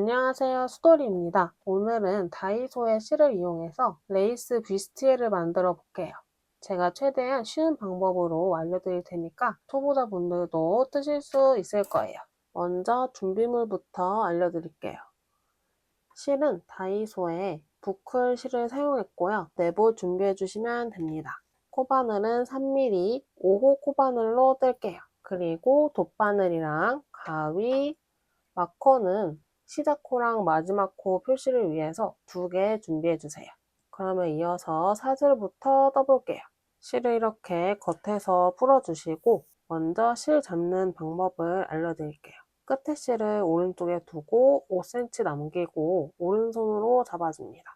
안녕하세요, 수돌이입니다. 오늘은 다이소의 실을 이용해서 레이스 뷰스티에를 만들어 볼게요. 제가 최대한 쉬운 방법으로 알려드릴 테니까 초보자분들도 뜨실 수 있을 거예요. 먼저 준비물부터 알려드릴게요. 실은 다이소의 부클 실을 사용했고요. 네모 준비해 주시면 됩니다. 코바늘은 3mm 5호 코바늘로 뜰게요. 그리고 돗바늘이랑 가위, 마커는 시작 코랑 마지막 코 표시를 위해서 2개 준비해 주세요. 그러면 이어서 사슬부터 떠볼게요. 실을 이렇게 겉에서 풀어주시고 먼저 실 잡는 방법을 알려드릴게요. 끝에 실을 오른쪽에 두고 5cm 남기고 오른손으로 잡아줍니다.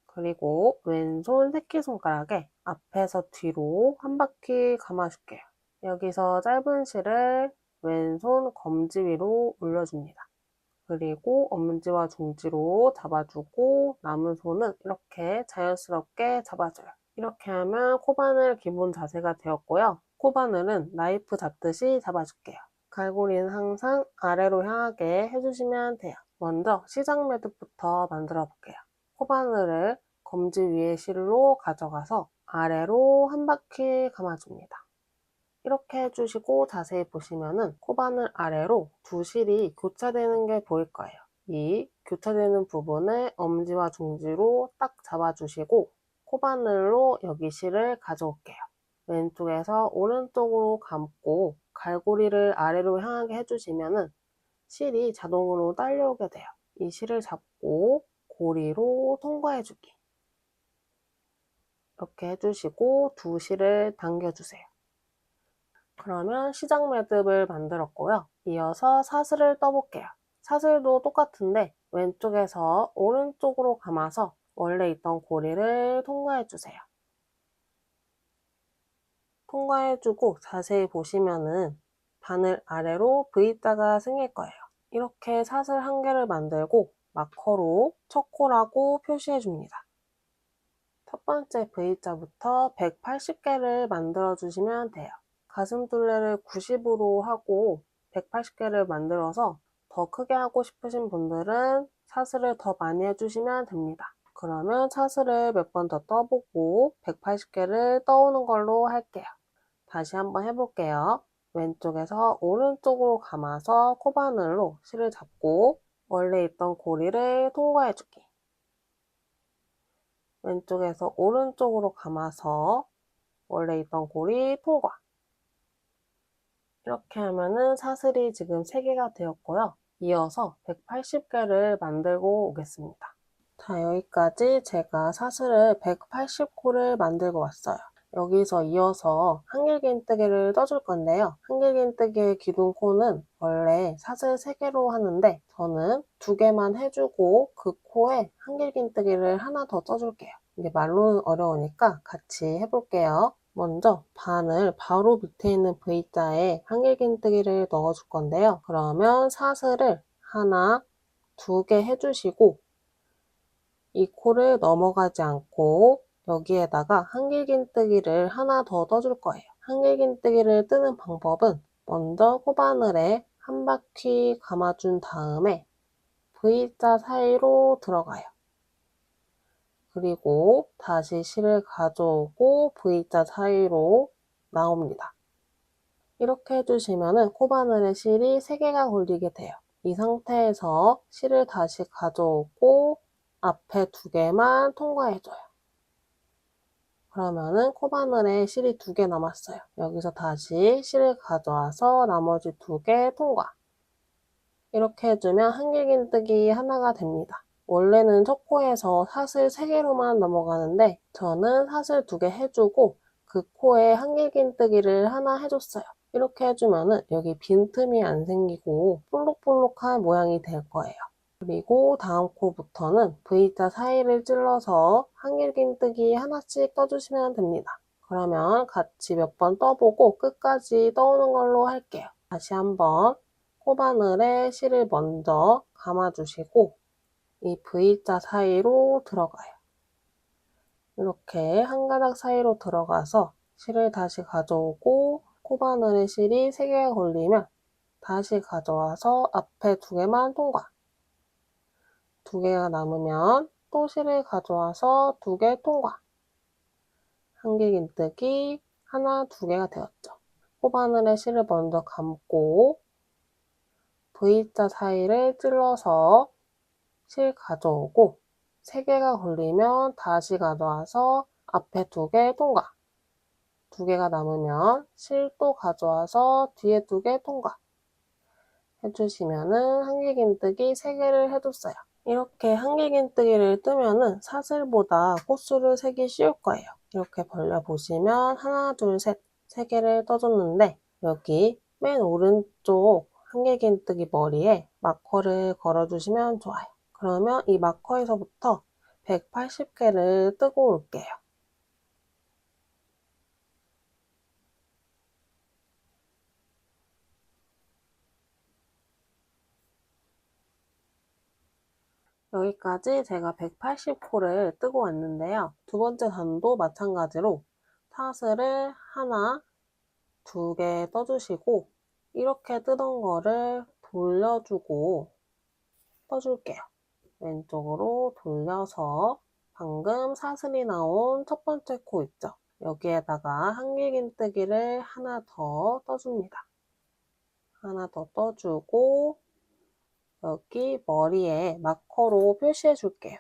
그리고 왼손 새끼손가락에 앞에서 뒤로 한 바퀴 감아줄게요. 여기서 짧은 실을 왼손 검지 위로 올려줍니다. 그리고 엄지와 중지로 잡아주고 남은 손은 이렇게 자연스럽게 잡아줘요. 이렇게 하면 코바늘 기본 자세가 되었고요. 코바늘은 나이프 잡듯이 잡아줄게요. 갈고리는 항상 아래로 향하게 해주시면 돼요. 먼저 시작 매듭부터 만들어 볼게요. 코바늘을 검지 위에 실로 가져가서 아래로 한 바퀴 감아줍니다. 이렇게 해주시고 자세히 보시면은 코바늘 아래로 두 실이 교차되는 게 보일 거예요. 이 교차되는 부분을 엄지와 중지로 딱 잡아주시고 코바늘로 여기 실을 가져올게요. 왼쪽에서 오른쪽으로 감고 갈고리를 아래로 향하게 해주시면은 실이 자동으로 딸려오게 돼요. 이 실을 잡고 고리로 통과해주기. 이렇게 해주시고 두 실을 당겨주세요. 그러면 시작 매듭을 만들었고요. 이어서 사슬을 떠볼게요. 사슬도 똑같은데 왼쪽에서 오른쪽으로 감아서 원래 있던 고리를 통과해주세요. 통과해주고 자세히 보시면은 바늘 아래로 V자가 생길 거예요. 이렇게 사슬 한 개를 만들고 마커로 첫 코라고 표시해줍니다. 첫 번째 V자부터 180개를 만들어주시면 돼요. 가슴둘레를 90으로 하고 180개를 만들어서 더 크게 하고 싶으신 분들은 사슬을 더 많이 해주시면 됩니다. 그러면 사슬을 몇 번 더 떠보고 180개를 떠오는 걸로 할게요. 다시 한번 해볼게요. 왼쪽에서 오른쪽으로 감아서 코바늘로 실을 잡고 원래 있던 고리를 통과해주기. 왼쪽에서 오른쪽으로 감아서 원래 있던 고리 통과. 이렇게 하면은 사슬이 지금 3개가 되었고요. 이어서 180개를 만들고 오겠습니다. 자, 여기까지 제가 사슬을 180코를 만들고 왔어요. 여기서 이어서 한길긴뜨기를 떠줄 건데요. 한길긴뜨기의 기둥코는 원래 사슬 3개로 하는데 저는 2개만 해주고 그 코에 한길긴뜨기를 하나 더 떠줄게요. 이게 말로는 어려우니까 같이 해볼게요. 먼저 바늘 바로 밑에 있는 V자에 한길긴뜨기를 넣어줄 건데요. 그러면 사슬을 하나, 2개 해주시고 이 코를 넘어가지 않고 여기에다가 한길긴뜨기를 하나 더 떠줄 거예요. 한길긴뜨기를 뜨는 방법은 먼저 코바늘에 한 바퀴 감아준 다음에 V자 사이로 들어가요. 그리고 다시 실을 가져오고 V자 사이로 나옵니다. 이렇게 해주시면 코바늘에 실이 3개가 걸리게 돼요. 이 상태에서 실을 다시 가져오고 앞에 2개만 통과해줘요. 그러면은 코바늘에 실이 2개 남았어요. 여기서 다시 실을 가져와서 나머지 2개 통과. 이렇게 해주면 한길긴뜨기 하나가 됩니다. 원래는 첫 코에서 사슬 3개로만 넘어가는데 저는 사슬 2개 해주고 그 코에 한길긴뜨기를 하나 해줬어요. 이렇게 해주면은 여기 빈틈이 안 생기고 볼록볼록한 모양이 될 거예요. 그리고 다음 코부터는 V자 사이를 찔러서 한길긴뜨기 하나씩 떠주시면 됩니다. 그러면 같이 몇 번 떠보고 끝까지 떠오는 걸로 할게요. 다시 한번 코바늘에 실을 먼저 감아주시고 이 V자 사이로 들어가요. 이렇게 한 가닥 사이로 들어가서 실을 다시 가져오고 코바늘에 실이 3개가 걸리면 다시 가져와서 앞에 2개만 통과. 2개가 남으면 또 실을 가져와서 2개 통과. 한길긴뜨기 하나, 2개가 되었죠. 코바늘에 실을 먼저 감고 V자 사이를 찔러서 실 가져오고 3개가 걸리면 다시 가져와서 앞에 2개 통과. 2개가 남으면 실 또 가져와서 뒤에 2개 통과 해주시면은 한길긴뜨기 3개를 해줬어요. 이렇게 한길긴뜨기를 뜨면은 사슬보다 코수를 세기 쉬울 거예요. 이렇게 벌려보시면 하나, 둘, 셋, 3개를 떠줬는데 여기 맨 오른쪽 한길긴뜨기 머리에 마커를 걸어주시면 좋아요. 그러면 이 마커에서부터 180개를 뜨고 올게요. 여기까지 제가 180코를 뜨고 왔는데요. 두 번째 단도 마찬가지로 사슬을 하나, 2개 떠주시고 이렇게 뜨던 거를 돌려주고 떠줄게요. 왼쪽으로 돌려서 방금 사슬이 나온 첫 번째 코 있죠? 여기에다가 한길긴뜨기를 하나 더 떠줍니다. 하나 더 떠주고 여기 머리에 마커로 표시해 줄게요.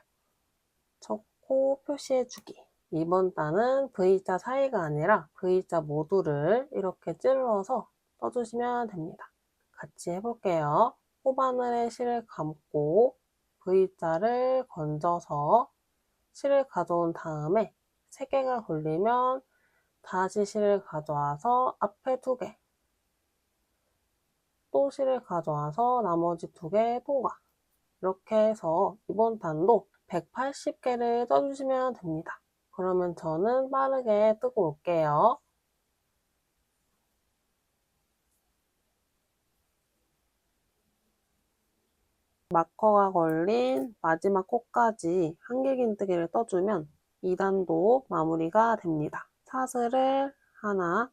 첫 코 표시해 주기. 이번 단은 V자 사이가 아니라 V자 모두를 이렇게 찔러서 떠주시면 됩니다. 같이 해볼게요. 코바늘에 실을 감고 V자를 건져서 실을 가져온 다음에 3개가 걸리면 다시 실을 가져와서 앞에 2개, 또 실을 가져와서 나머지 2개 통과. 이렇게 해서 이번 단도 180개를 떠주시면 됩니다. 그러면 저는 빠르게 뜨고 올게요. 마커가 걸린 마지막 코까지 한길긴뜨기를 떠주면 2단도 마무리가 됩니다. 사슬을 하나,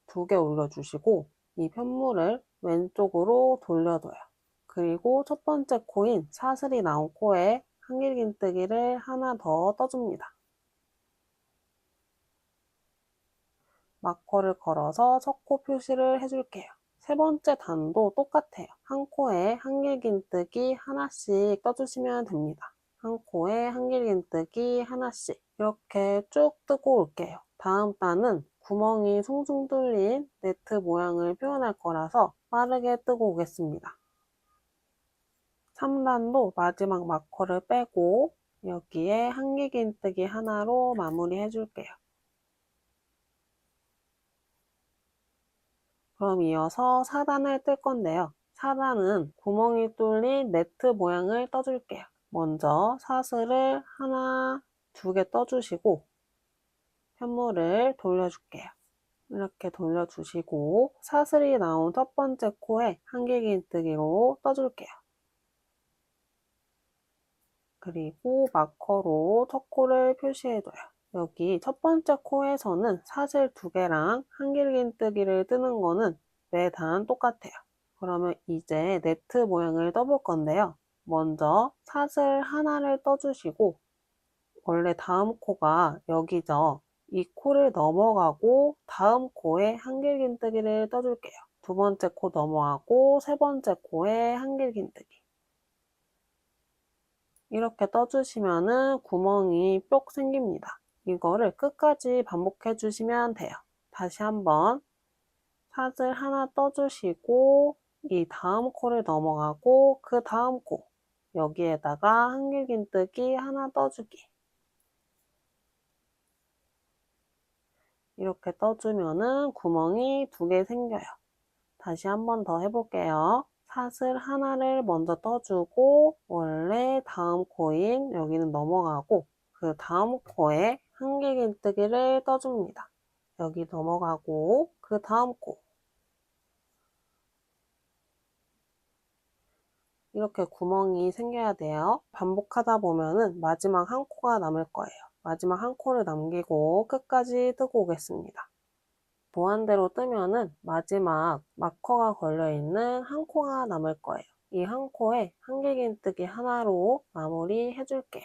2개 올려주시고 이 편물을 왼쪽으로 돌려줘요. 그리고 첫 번째 코인 사슬이 나온 코에 한길긴뜨기를 하나 더 떠줍니다. 마커를 걸어서 첫 코 표시를 해줄게요. 세 번째 단도 똑같아요. 한 코에 한길긴뜨기 하나씩 떠주시면 됩니다. 한 코에 한길긴뜨기 하나씩 이렇게 쭉 뜨고 올게요. 다음 단은 구멍이 숭숭 뚫린 네트 모양을 표현할 거라서 빠르게 뜨고 오겠습니다. 3단도 마지막 마커를 빼고 여기에 한길긴뜨기 하나로 마무리 해줄게요. 그럼 이어서 4단을 뜰 건데요. 4단은 구멍이 뚫린 네트 모양을 떠줄게요. 먼저 사슬을 하나, 2개 떠주시고 편물을 돌려줄게요. 이렇게 돌려주시고 사슬이 나온 첫 번째 코에 한길긴뜨기로 떠줄게요. 그리고 마커로 첫 코를 표시해줘요. 여기 첫 번째 코에서는 사슬 2개랑 한길긴뜨기를 뜨는 거는 매단 똑같아요. 그러면 이제 네트 모양을 떠볼 건데요. 먼저 사슬 하나를 떠주시고 원래 다음 코가 여기죠. 이 코를 넘어가고 다음 코에 한길긴뜨기를 떠줄게요. 두 번째 코 넘어가고 세 번째 코에 한길긴뜨기. 이렇게 떠주시면은 구멍이 뿅 생깁니다. 이거를 끝까지 반복해 주시면 돼요. 다시 한번 사슬 하나 떠주시고 이 다음 코를 넘어가고 그 다음 코 여기에다가 한길긴뜨기 하나 떠주기. 이렇게 떠주면은 구멍이 2개 생겨요. 다시 한번 더 해볼게요. 사슬 하나를 먼저 떠주고 원래 다음 코인 여기는 넘어가고 그 다음 코에 한길긴뜨기를 떠줍니다. 여기 넘어가고 그 다음 코 이렇게 구멍이 생겨야 돼요. 반복하다 보면은 마지막 한 코가 남을 거예요. 마지막 한 코를 남기고 끝까지 뜨고 오겠습니다. 무한대로 뜨면은 마지막 마커가 걸려있는 한 코가 남을 거예요. 이 한 코에 한길긴뜨기 하나로 마무리 해줄게요.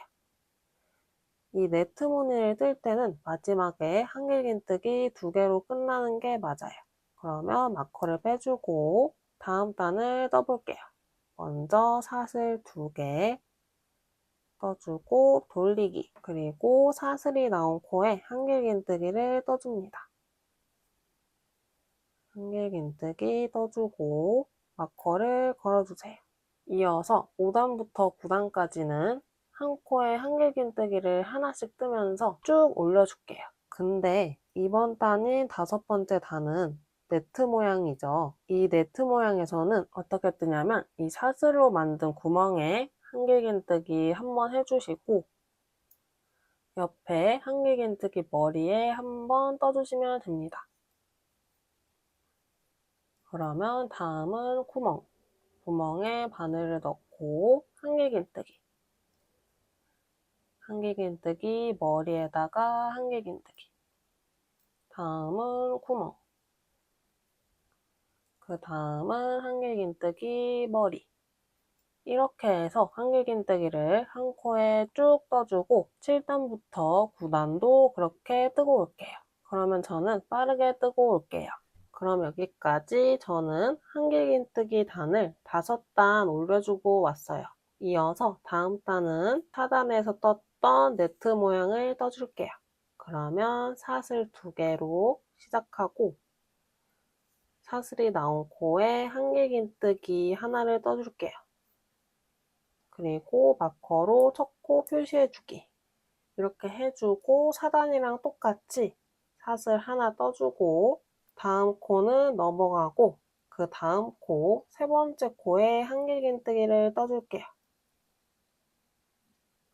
이 네트 무늬를 뜰 때는 마지막에 한길긴뜨기 2개로 끝나는 게 맞아요. 그러면 마커를 빼주고 다음 단을 떠볼게요. 먼저 사슬 2개 떠주고 돌리기, 그리고 사슬이 나온 코에 한길긴뜨기를 떠줍니다. 한길긴뜨기 떠주고 마커를 걸어주세요. 이어서 5단부터 9단까지는 한 코에 한길긴뜨기를 하나씩 뜨면서 쭉 올려줄게요. 근데 이번 단인 5번째 단은 네트 모양이죠. 이 네트 모양에서는 어떻게 뜨냐면 이 사슬로 만든 구멍에 한길긴뜨기 한번 해주시고 옆에 한길긴뜨기 머리에 한번 떠주시면 됩니다. 그러면 다음은 구멍. 구멍에 바늘을 넣고 한길긴뜨기. 한길긴뜨기 머리에다가 한길긴뜨기. 다음은 구멍. 그 다음은 한길긴뜨기 머리. 이렇게 해서 한길긴뜨기를 한 코에 쭉 떠주고 7단부터 9단도 그렇게 뜨고 올게요. 그러면 저는 빠르게 뜨고 올게요. 그럼 여기까지 저는 한길긴뜨기 단을 5단 올려주고 왔어요. 이어서 다음 단은 4단에서 떴던 네트 모양을 떠줄게요. 그러면 사슬 2개로 시작하고 사슬이 나온 코에 한길긴뜨기 하나를 떠줄게요. 그리고 마커로 첫 코 표시해주기. 이렇게 해주고 4단이랑 똑같이 사슬 하나 떠주고 다음 코는 넘어가고 그 다음 코, 3번째 코에 한길긴뜨기를 떠줄게요.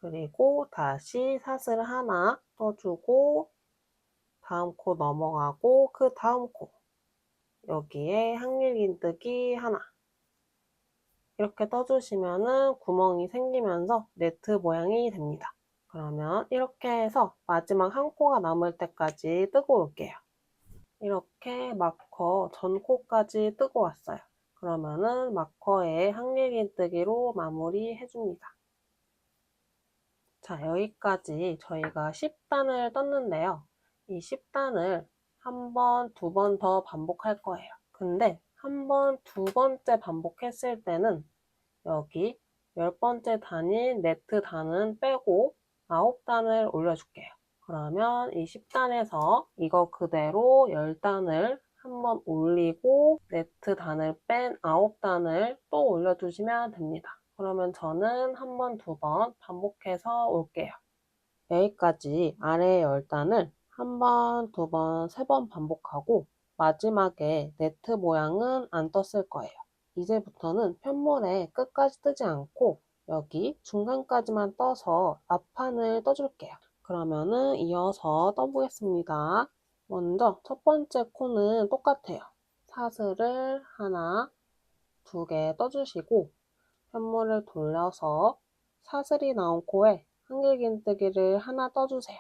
그리고 다시 사슬 하나 떠주고 다음 코 넘어가고 그 다음 코 여기에 한길긴뜨기 하나 이렇게 떠주시면은 구멍이 생기면서 네트 모양이 됩니다. 그러면 이렇게 해서 마지막 한 코가 남을 때까지 뜨고 올게요. 이렇게 마커 전 코까지 뜨고 왔어요. 그러면은 마커에 한길긴뜨기로 마무리 해줍니다. 자, 여기까지 저희가 10단을 떴는데요. 이 10단을 한 번, 2번 더 반복할 거예요. 근데 한 번, 2번째 반복했을 때는 여기 10번째 단인 네트 단은 빼고 9단을 올려줄게요. 그러면 이 10단에서 이거 그대로 10단을 한번 올리고 네트 단을 뺀 9단을 또 올려주시면 됩니다. 그러면 저는 한 번, 2번 반복해서 올게요. 여기까지 아래 10단을 한 번, 2번, 3번 반복하고 마지막에 네트 모양은 안 떴을 거예요. 이제부터는 편물에 끝까지 뜨지 않고 여기 중간까지만 떠서 앞판을 떠줄게요. 그러면은 이어서 떠보겠습니다. 먼저 첫 번째 코는 똑같아요. 사슬을 하나, 2개 떠주시고 편물을 돌려서 사슬이 나온 코에 한길긴뜨기를 하나 떠주세요.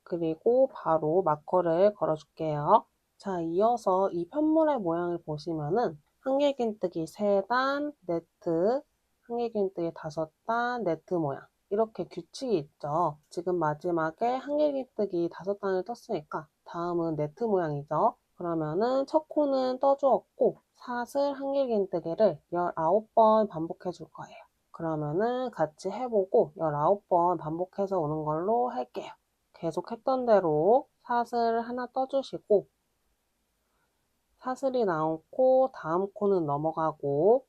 그리고 바로 마커를 걸어줄게요. 자, 이어서 이 편물의 모양을 보시면은 한길긴뜨기 3단, 네트, 한길긴뜨기 5단, 네트 모양 이렇게 규칙이 있죠. 지금 마지막에 한길긴뜨기 5단을 떴으니까 다음은 네트 모양이죠. 그러면은 첫 코는 떠주었고 사슬 한길긴뜨기를 19번 반복해 줄 거예요. 그러면은 같이 해보고 19번 반복해서 오는 걸로 할게요. 계속 했던 대로 사슬 하나 떠주시고 사슬이 나온 코 다음 코는 넘어가고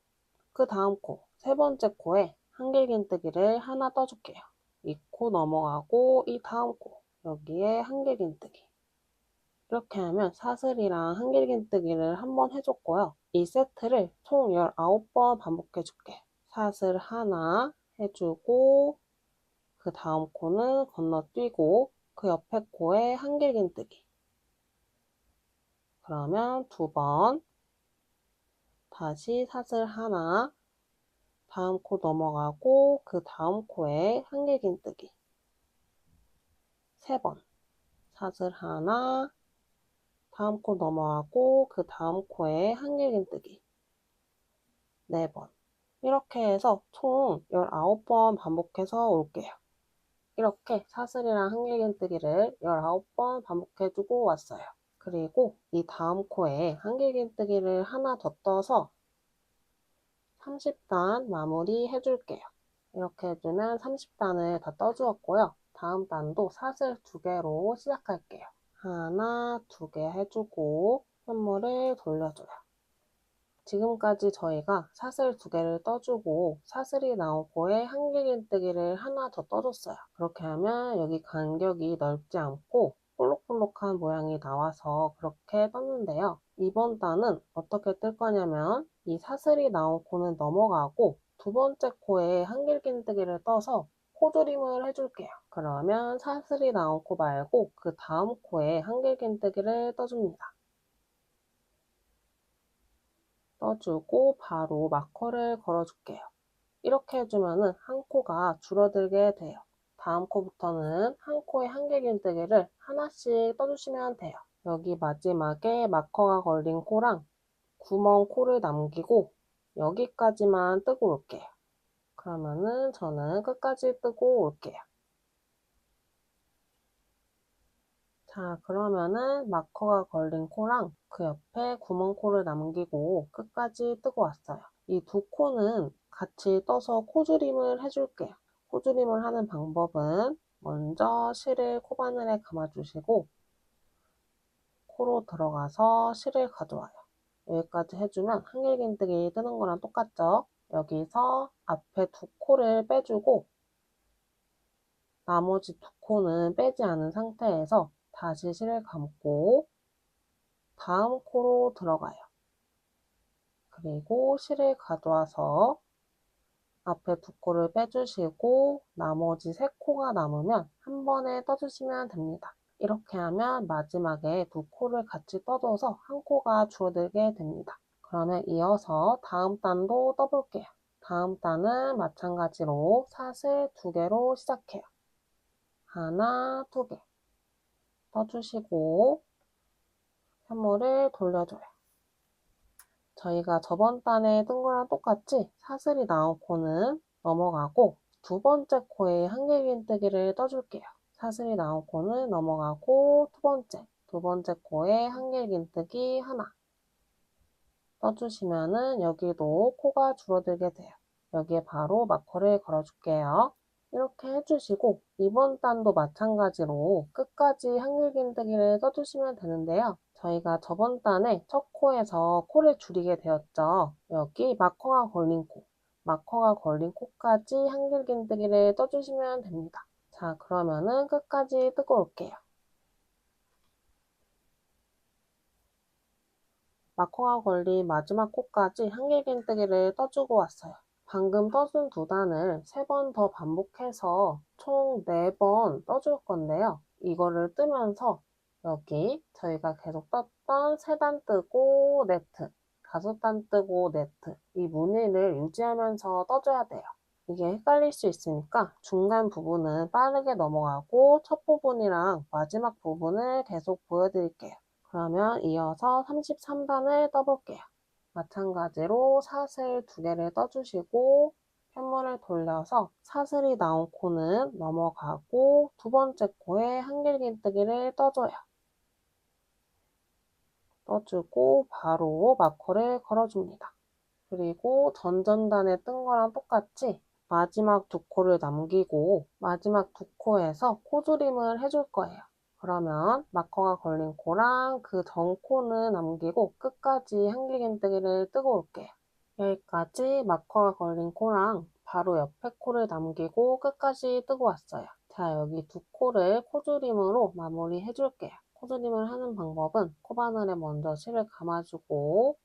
그 다음 코 3번째 코에 한길긴뜨기를 하나 떠줄게요. 이 코 넘어가고 이 다음 코 여기에 한길긴뜨기 이렇게 하면 사슬이랑 한길긴뜨기를 한번 해줬고요. 이 세트를 총 19번 반복해 줄게요. 사슬 하나 해주고 그 다음 코는 건너뛰고 그 옆에 코에 한길긴뜨기 그러면 2번 다시 사슬 하나 다음 코 넘어가고 그 다음 코에 한길긴뜨기 3번 사슬 하나 다음 코 넘어가고 그 다음 코에 한길긴뜨기 4번. 이렇게 해서 총 19번 반복해서 올게요. 이렇게 사슬이랑 한길긴뜨기를 19번 반복해주고 왔어요. 그리고 이 다음 코에 한길긴뜨기를 하나 더 떠서 30단 마무리 해줄게요. 이렇게 해주면 30단을 다 떠주었고요. 다음 단도 사슬 2개로 시작할게요. 하나, 2개 해주고 현물을 돌려줘요. 지금까지 저희가 사슬 2개를 떠주고 사슬이 나온 코에 한길긴뜨기를 하나 더 떠줬어요. 그렇게 하면 여기 간격이 넓지 않고 볼록볼록한 모양이 나와서 그렇게 떴는데요. 이번 단은 어떻게 뜰 거냐면 이 사슬이 나온 코는 넘어가고 두 번째 코에 한길긴뜨기를 떠서 코조림을 해줄게요. 그러면 사슬이 나온 코 말고 그 다음 코에 한길긴뜨기를 떠줍니다. 떠주고 바로 마커를 걸어줄게요. 이렇게 해주면은 한 코가 줄어들게 돼요. 다음 코부터는 한 코에 한길긴뜨기를 하나씩 떠주시면 돼요. 여기 마지막에 마커가 걸린 코랑 구멍 코를 남기고 여기까지만 뜨고 올게요. 그러면은 저는 끝까지 뜨고 올게요. 자, 그러면은 마커가 걸린 코랑 그 옆에 구멍코를 남기고 끝까지 뜨고 왔어요. 이 두 코는 같이 떠서 코줄임을 해줄게요. 코줄임을 하는 방법은 먼저 실을 코바늘에 감아주시고 코로 들어가서 실을 가져와요. 여기까지 해주면 한길긴뜨기 뜨는 거랑 똑같죠? 여기서 앞에 두 코를 빼주고 나머지 두 코는 빼지 않은 상태에서 다시 실을 감고 다음 코로 들어가요. 그리고 실을 가져와서 앞에 두 코를 빼주시고 나머지 세 코가 남으면 한 번에 떠주시면 됩니다. 이렇게 하면 마지막에 두 코를 같이 떠줘서 한 코가 줄어들게 됩니다. 그러면 이어서 다음 단도 떠볼게요. 다음 단은 마찬가지로 사슬 2개로 시작해요. 하나, 2개 떠주시고 현물을 돌려줘요. 저희가 저번 단에 뜬 거랑 똑같이 사슬이 나온 코는 넘어가고 두 번째 코에 한길긴뜨기를 떠줄게요. 사슬이 나온 코는 넘어가고 두 번째 코에 한길긴뜨기 하나 떠주시면은 여기도 코가 줄어들게 돼요. 여기에 바로 마커를 걸어줄게요. 이렇게 해주시고 이번 단도 마찬가지로 끝까지 한길긴뜨기를 떠주시면 되는데요. 저희가 저번 단에 첫 코에서 코를 줄이게 되었죠. 여기 마커가 걸린 코, 마커가 걸린 코까지 한길긴뜨기를 떠주시면 됩니다. 자, 그러면은 끝까지 뜨고 올게요. 마커가 걸린 마지막 코까지 한길긴뜨기를 떠주고 왔어요. 방금 떠준 두 단을 3번 더 반복해서 총 4번 떠줄 건데요. 이거를 뜨면서 여기 저희가 계속 떴던 3단 뜨고 네트, 5단 뜨고 네트 이 무늬를 유지하면서 떠줘야 돼요. 이게 헷갈릴 수 있으니까 중간 부분은 빠르게 넘어가고 첫 부분이랑 마지막 부분을 계속 보여드릴게요. 그러면 이어서 33단을 떠볼게요. 마찬가지로 사슬 2개를 떠주시고 편물을 돌려서 사슬이 나온 코는 넘어가고 두 번째 코에 한길긴뜨기를 떠줘요. 떠주고 바로 마커를 걸어줍니다. 그리고 전전단에 뜬 거랑 똑같이 마지막 두 코를 남기고 마지막 두 코에서 코줄임을 해줄 거예요. 그러면 마커가 걸린 코랑 그 전 코는 남기고 끝까지 한길긴뜨기를 뜨고 올게요. 여기까지 마커가 걸린 코랑 바로 옆에 코를 남기고 끝까지 뜨고 왔어요. 자, 여기 두 코를 코줄임으로 마무리 해줄게요. 코줄임을 하는 방법은 코바늘에 먼저 실을 감아주고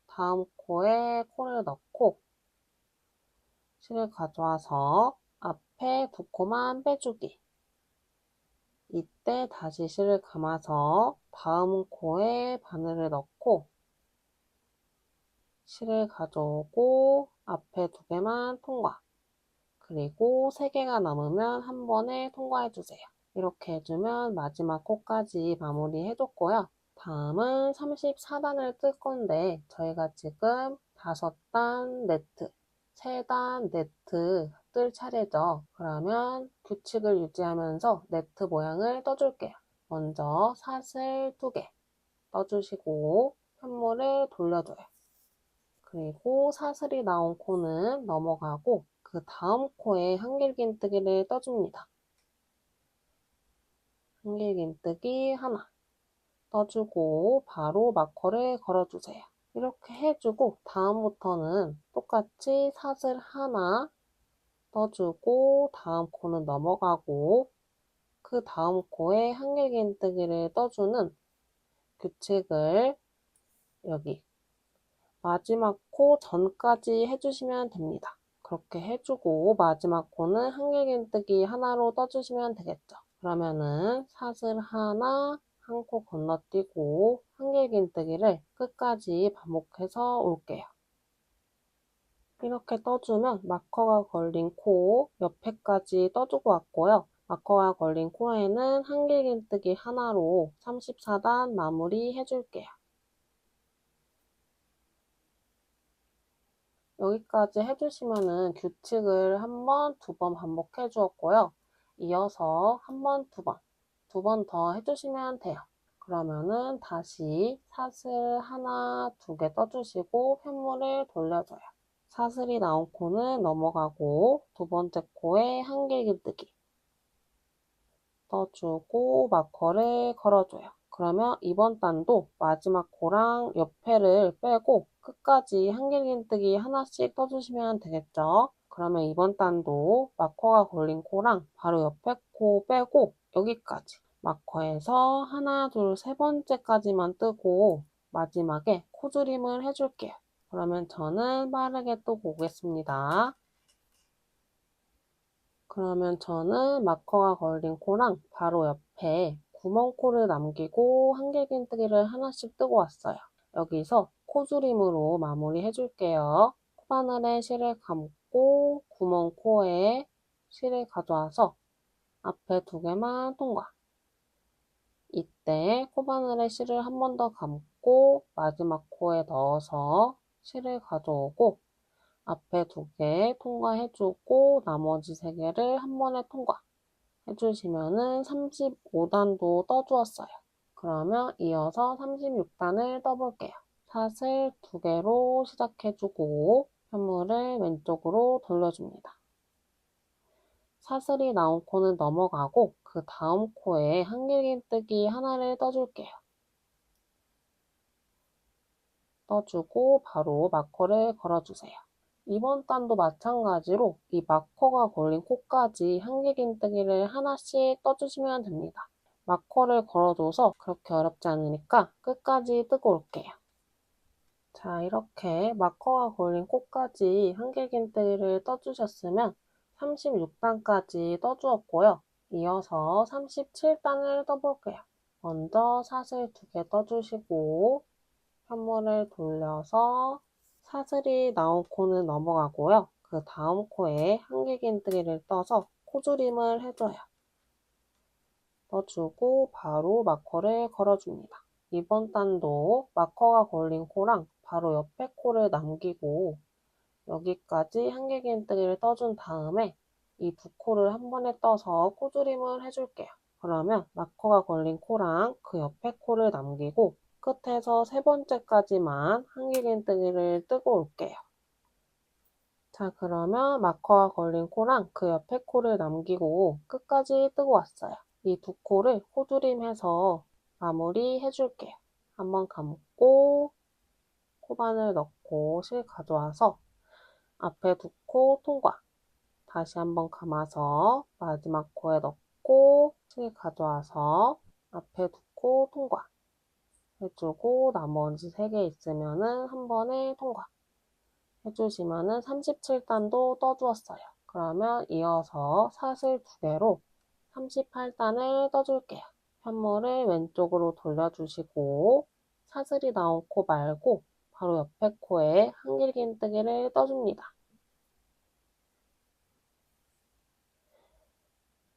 다음 코에 코를 넣고 실을 가져와서 앞에 두 코만 빼주기. 이때 다시 실을 감아서 다음 코에 바늘을 넣고 실을 가져오고 앞에 2개만 통과. 그리고 3개가 남으면 한 번에 통과해주세요. 이렇게 해주면 마지막 코까지 마무리 해줬고요. 다음은 34단을 뜰 건데 저희가 지금 5단 네트, 3단 네트 뜰 차례죠. 그러면 규칙을 유지하면서 네트 모양을 떠줄게요. 먼저 사슬 2개 떠주시고 편물을 돌려줘요. 그리고 사슬이 나온 코는 넘어가고 그 다음 코에 한길긴뜨기를 떠줍니다. 한길긴뜨기 하나 떠주고 바로 마커를 걸어주세요. 이렇게 해주고 다음부터는 똑같이 사슬 하나 떠주고 다음 코는 넘어가고 그 다음 코에 한길긴뜨기를 떠주는 규칙을 여기 마지막 코 전까지 해주시면 됩니다. 그렇게 해주고 마지막 코는 한길긴뜨기 하나로 떠주시면 되겠죠. 그러면은 사슬 하나, 한 코 건너뛰고 한길긴뜨기를 끝까지 반복해서 올게요. 이렇게 떠주면 마커가 걸린 코 옆에까지 떠주고 왔고요. 마커가 걸린 코에는 한길긴뜨기 하나로 34단 마무리 해줄게요. 여기까지 해주시면은 규칙을 한 번, 2번 반복해 주었고요. 이어서 한 번, 2번, 2번 더 해주시면 돼요. 그러면은 다시 사슬 하나, 2개 떠주시고 편물을 돌려줘요. 사슬이 나온 코는 넘어가고 두 번째 코에 한길긴뜨기 떠주고 마커를 걸어줘요. 그러면 이번 단도 마지막 코랑 옆에를 빼고 끝까지 한길긴뜨기 하나씩 떠주시면 되겠죠. 그러면 이번 단도 마커가 걸린 코랑 바로 옆에 코 빼고 여기까지 마커에서 하나, 둘, 세 번째까지만 뜨고 마지막에 코줄임을 해줄게요. 그러면 저는 빠르게 또 보겠습니다. 그러면 저는 마커가 걸린 코랑 바로 옆에 구멍코를 남기고 한길긴뜨기를 하나씩 뜨고 왔어요. 여기서 코줄임으로 마무리 해줄게요. 코바늘에 실을 감고 구멍코에 실을 가져와서 앞에 2개만 통과. 이때 코바늘에 실을 한 번 더 감고 마지막 코에 넣어서 실을 가져오고 앞에 2개 통과해주고 나머지 3개를 한 번에 통과해주시면은 35단도 떠주었어요. 그러면 이어서 36단을 떠볼게요. 사슬 2개로 시작해주고 편물을 왼쪽으로 돌려줍니다. 사슬이 나온 코는 넘어가고 그 다음 코에 한길긴뜨기 하나를 떠줄게요. 떠주고 바로 마커를 걸어주세요. 이번 단도 마찬가지로 이 마커가 걸린 코까지 한길긴뜨기를 하나씩 떠주시면 됩니다. 마커를 걸어줘서 그렇게 어렵지 않으니까 끝까지 뜨고 올게요. 자, 이렇게 마커가 걸린 코까지 한길긴뜨기를 떠주셨으면 36단까지 떠주었고요. 이어서 37단을 떠볼게요. 먼저 사슬 2개 떠주시고 편물을 돌려서 사슬이 나온 코는 넘어가고요. 그 다음 코에 한길긴뜨기를 떠서 코줄임을 해줘요. 떠주고 바로 마커를 걸어줍니다. 이번 단도 마커가 걸린 코랑 바로 옆에 코를 남기고 여기까지 한길긴뜨기를 떠준 다음에 이 2코를 한 번에 떠서 코줄임을 해줄게요. 그러면 마커가 걸린 코랑 그 옆에 코를 남기고 끝에서 3번째까지만 한길긴뜨기를 뜨고 올게요. 자, 그러면 마커가 걸린 코랑 그 옆에 코를 남기고 끝까지 뜨고 왔어요. 이 2코를 코줄임해서 마무리 해줄게요. 한번 감고 코바늘 넣고 실 가져와서 앞에 2코 통과. 다시 한번 감아서 마지막 코에 넣고 실 가져와서 앞에 2코 통과 해주고 나머지 3개 있으면은 한 번에 통과 해주시면은 37단도 떠주었어요. 그러면 이어서 사슬 2개로 38단을 떠줄게요. 편물을 왼쪽으로 돌려주시고 사슬이 나온 코 말고 바로 옆에 코에 한길긴뜨기를 떠줍니다.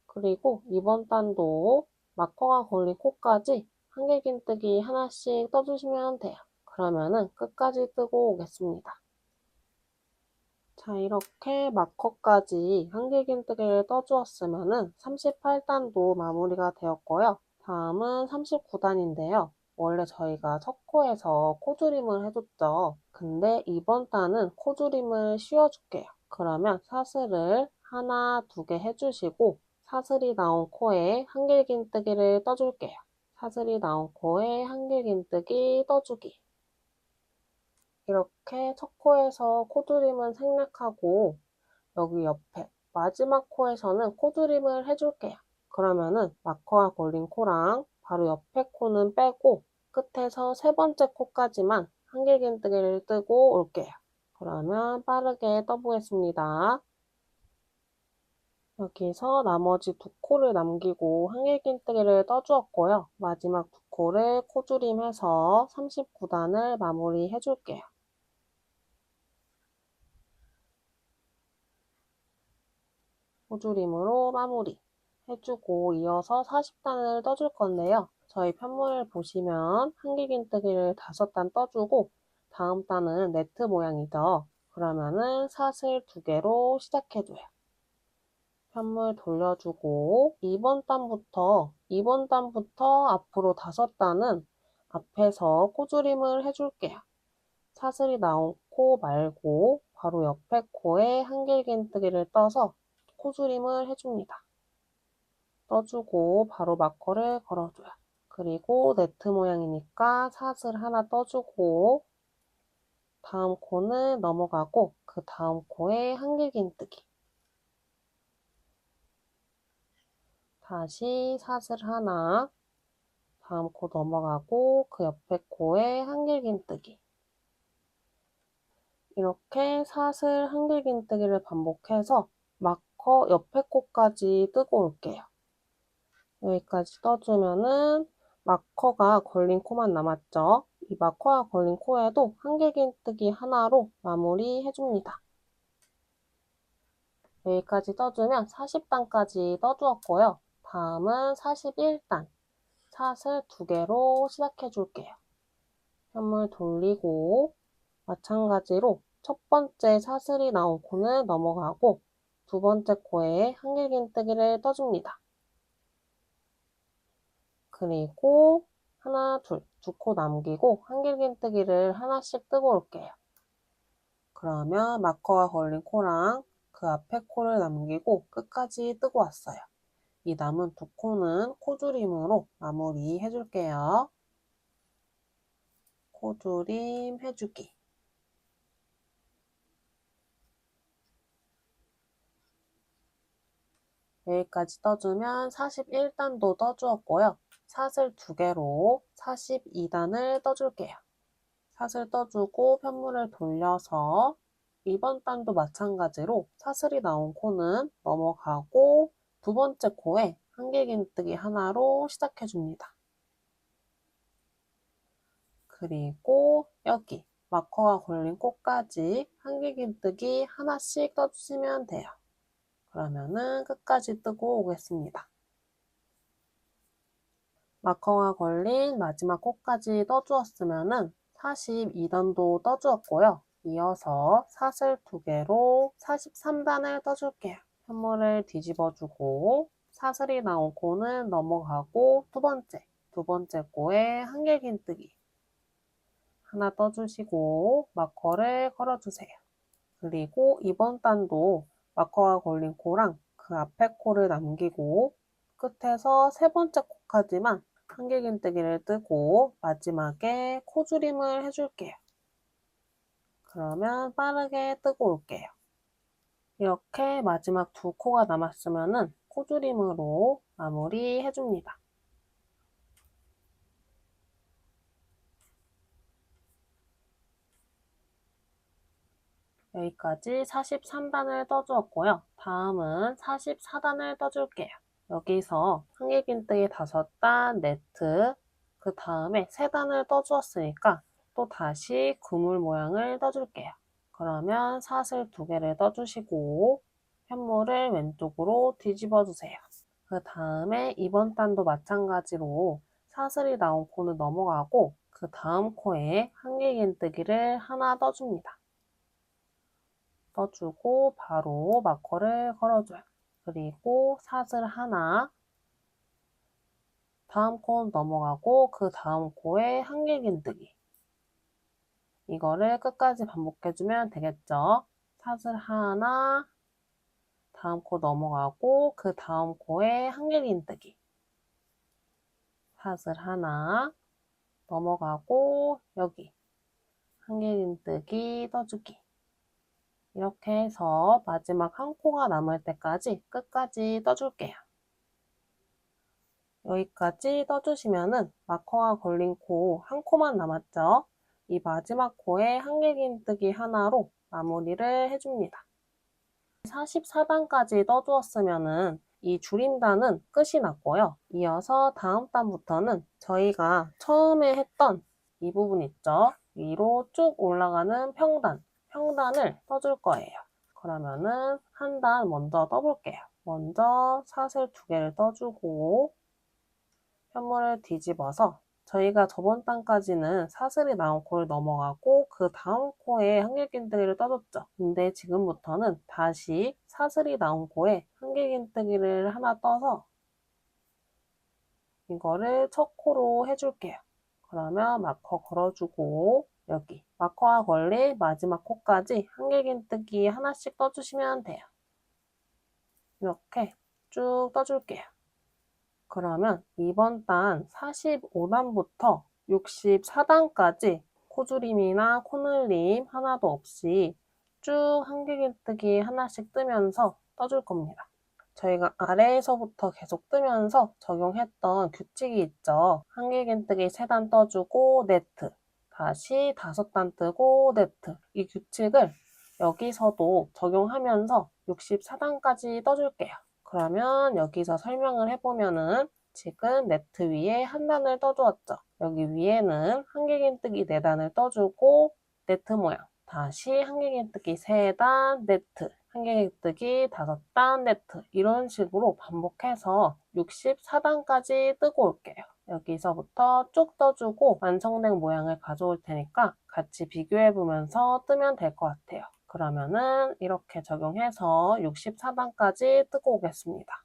그리고 이번 단도 마커가 걸린 코까지 한길긴뜨기 하나씩 떠주시면 돼요. 그러면은 끝까지 뜨고 오겠습니다. 자, 이렇게 마커까지 한길긴뜨기를 떠주었으면은 38단도 마무리가 되었고요. 다음은 39단인데요. 원래 저희가 첫 코에서 코줄임을 해줬죠. 근데 이번 단은 코줄임을 씌워줄게요. 그러면 사슬을 하나, 두 개 해주시고 사슬이 나온 코에 한길긴뜨기를 떠줄게요. 사슬이 나온 코에 한길긴뜨기 떠주기. 이렇게 첫 코에서 코줄임은 생략하고 여기 옆에 마지막 코에서는 코줄임을 해줄게요. 그러면은 마커가 걸린 코랑 바로 옆에 코는 빼고 끝에서 세 번째 코까지만 한길긴뜨기를 뜨고 올게요. 그러면 빠르게 떠보겠습니다. 여기서 나머지 두 코를 남기고 한길긴뜨기를 떠주었고요. 마지막 두 코를 코줄임해서 39단을 마무리 해줄게요. 코줄임으로 마무리 해주고 이어서 40단을 떠줄 건데요. 저희 편물을 보시면 한길긴뜨기를 5단 떠주고 다음 단은 네트 모양이죠. 그러면은 사슬 2개로 시작해줘요. 편물 돌려주고 이번 단부터 앞으로 5단은 앞에서 코줄임을 해줄게요. 사슬이 나온 코 말고 바로 옆에 코에 한길긴뜨기를 떠서 코줄임을 해줍니다. 떠주고 바로 마커를 걸어줘요. 그리고 네트 모양이니까 사슬 하나 떠주고 다음 코는 넘어가고 그 다음 코에 한길긴뜨기. 다시 사슬 하나, 다음 코 넘어가고 그 옆에 코에 한길긴뜨기. 이렇게 사슬 한길긴뜨기를 반복해서 마커 옆에 코까지 뜨고 올게요. 여기까지 떠주면은 마커가 걸린 코만 남았죠. 이 마커가 걸린 코에도 한길긴뜨기 하나로 마무리 해줍니다. 여기까지 떠주면 40단까지 떠주었고요. 다음은 41단. 사슬 2개로 시작해 줄게요. 편물 돌리고 마찬가지로 첫 번째 사슬이 나온 코는 넘어가고 두 번째 코에 한길긴뜨기를 떠줍니다. 그리고 하나, 둘, 두 코 남기고 한길긴뜨기를 하나씩 뜨고 올게요. 그러면 마커가 걸린 코랑 그 앞에 코를 남기고 끝까지 뜨고 왔어요. 이 남은 두 코는 코줄임으로 마무리 해줄게요. 코줄임 해주기. 여기까지 떠주면 41단도 떠주었고요. 사슬 2개로 42단을 떠줄게요. 사슬 떠주고 편물을 돌려서 이번 단도 마찬가지로 사슬이 나온 코는 넘어가고 두 번째 코에 한길긴뜨기 하나로 시작해줍니다. 그리고 여기 마커가 걸린 코까지 한길긴뜨기 하나씩 떠주시면 돼요. 그러면은 끝까지 뜨고 오겠습니다. 마커가 걸린 마지막 코까지 떠주었으면은 42단도 떠주었고요. 이어서 사슬 2개로 43단을 떠줄게요. 편물을 뒤집어주고 사슬이 나온 코는 넘어가고 두 번째 코에 한길긴뜨기 하나 떠주시고 마커를 걸어주세요. 그리고 이번 단도 마커가 걸린 코랑 그 앞에 코를 남기고 끝에서 세 번째 코까지만 한길긴뜨기를 뜨고 마지막에 코줄임을 해줄게요. 그러면 빠르게 뜨고 올게요. 이렇게 마지막 두 코가 남았으면 코줄임으로 마무리 해줍니다. 여기까지 43단을 떠주었고요. 다음은 44단을 떠줄게요. 여기서 한길긴뜨기 5단, 네트, 그 다음에 3단을 떠주었으니까 또 다시 그물 모양을 떠줄게요. 그러면 사슬 2개를 떠주시고 편물을 왼쪽으로 뒤집어 주세요. 그 다음에 이번 단도 마찬가지로 사슬이 나온 코는 넘어가고 그 다음 코에 한길긴뜨기를 하나 떠줍니다. 떠주고 바로 마커를 걸어줘요. 그리고 사슬 하나, 다음 코 넘어가고 그 다음 코에 한길긴뜨기. 이거를 끝까지 반복해주면 되겠죠. 사슬 하나, 다음 코 넘어가고 그 다음 코에 한길긴뜨기. 사슬 하나, 넘어가고 여기 한길긴뜨기 떠주기. 이렇게 해서 마지막 한 코가 남을 때까지 끝까지 떠줄게요. 여기까지 떠주시면은 마커가 걸린 코 한 코만 남았죠? 이 마지막 코에 한길긴뜨기 하나로 마무리를 해줍니다. 44단까지 떠주었으면은 이 줄임단은 끝이 났고요. 이어서 다음 단부터는 저희가 처음에 했던 이 부분 있죠? 위로 쭉 올라가는 평단을 떠줄 거예요. 그러면은 한 단 먼저 떠볼게요. 먼저 사슬 2개를 떠주고 현물을 뒤집어서 저희가 저번 단까지는 사슬이 나온 코를 넘어가고 그 다음 코에 한길긴뜨기를 떠줬죠. 근데 지금부터는 다시 사슬이 나온 코에 한길긴뜨기를 하나 떠서 이거를 첫 코로 해줄게요. 그러면 마커 걸어주고 여기 마커가 걸린 마지막 코까지 한길긴뜨기 하나씩 떠주시면 돼요. 이렇게 쭉 떠줄게요. 그러면 이번 단 45단부터 64단까지 코줄임이나 코늘림 하나도 없이 쭉 한길긴뜨기 하나씩 뜨면서 떠줄 겁니다. 저희가 아래에서부터 계속 뜨면서 적용했던 규칙이 있죠. 한길긴뜨기 3단 떠주고 네트, 다시 5단 뜨고 네트. 이 규칙을 여기서도 적용하면서 64단까지 떠줄게요. 그러면 여기서 설명을 해보면은 지금 네트 위에 한 단을 떠주었죠. 여기 위에는 한길긴뜨기 4단을 떠주고 네트 모양. 다시 한길긴뜨기 3단 네트. 한길긴뜨기 5단 네트. 이런 식으로 반복해서 64단까지 뜨고 올게요. 여기서부터 쭉 떠주고 완성된 모양을 가져올 테니까 같이 비교해보면서 뜨면 될 것 같아요. 그러면은 이렇게 적용해서 64단까지 뜨고 오겠습니다.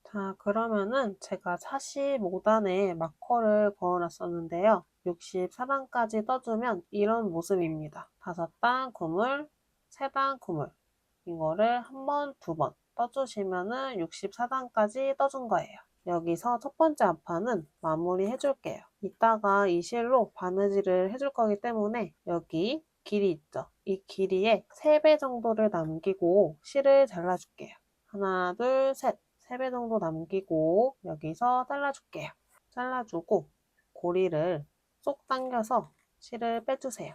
자, 그러면은 제가 45단에 마커를 걸어놨었는데요. 64단까지 떠주면 이런 모습입니다. 5단 구물, 3단 구물. 이거를 한 번, 2번 떠주시면은 64단까지 떠준 거예요. 여기서 첫 번째 앞판은 마무리 해줄게요. 이따가 이 실로 바느질을 해줄 거기 때문에 여기 길이 있죠? 이 길이의 3배 정도를 남기고 실을 잘라줄게요. 하나, 둘, 셋. 3배 정도 남기고 여기서 잘라줄게요. 잘라주고 고리를 쏙 당겨서 실을 빼주세요.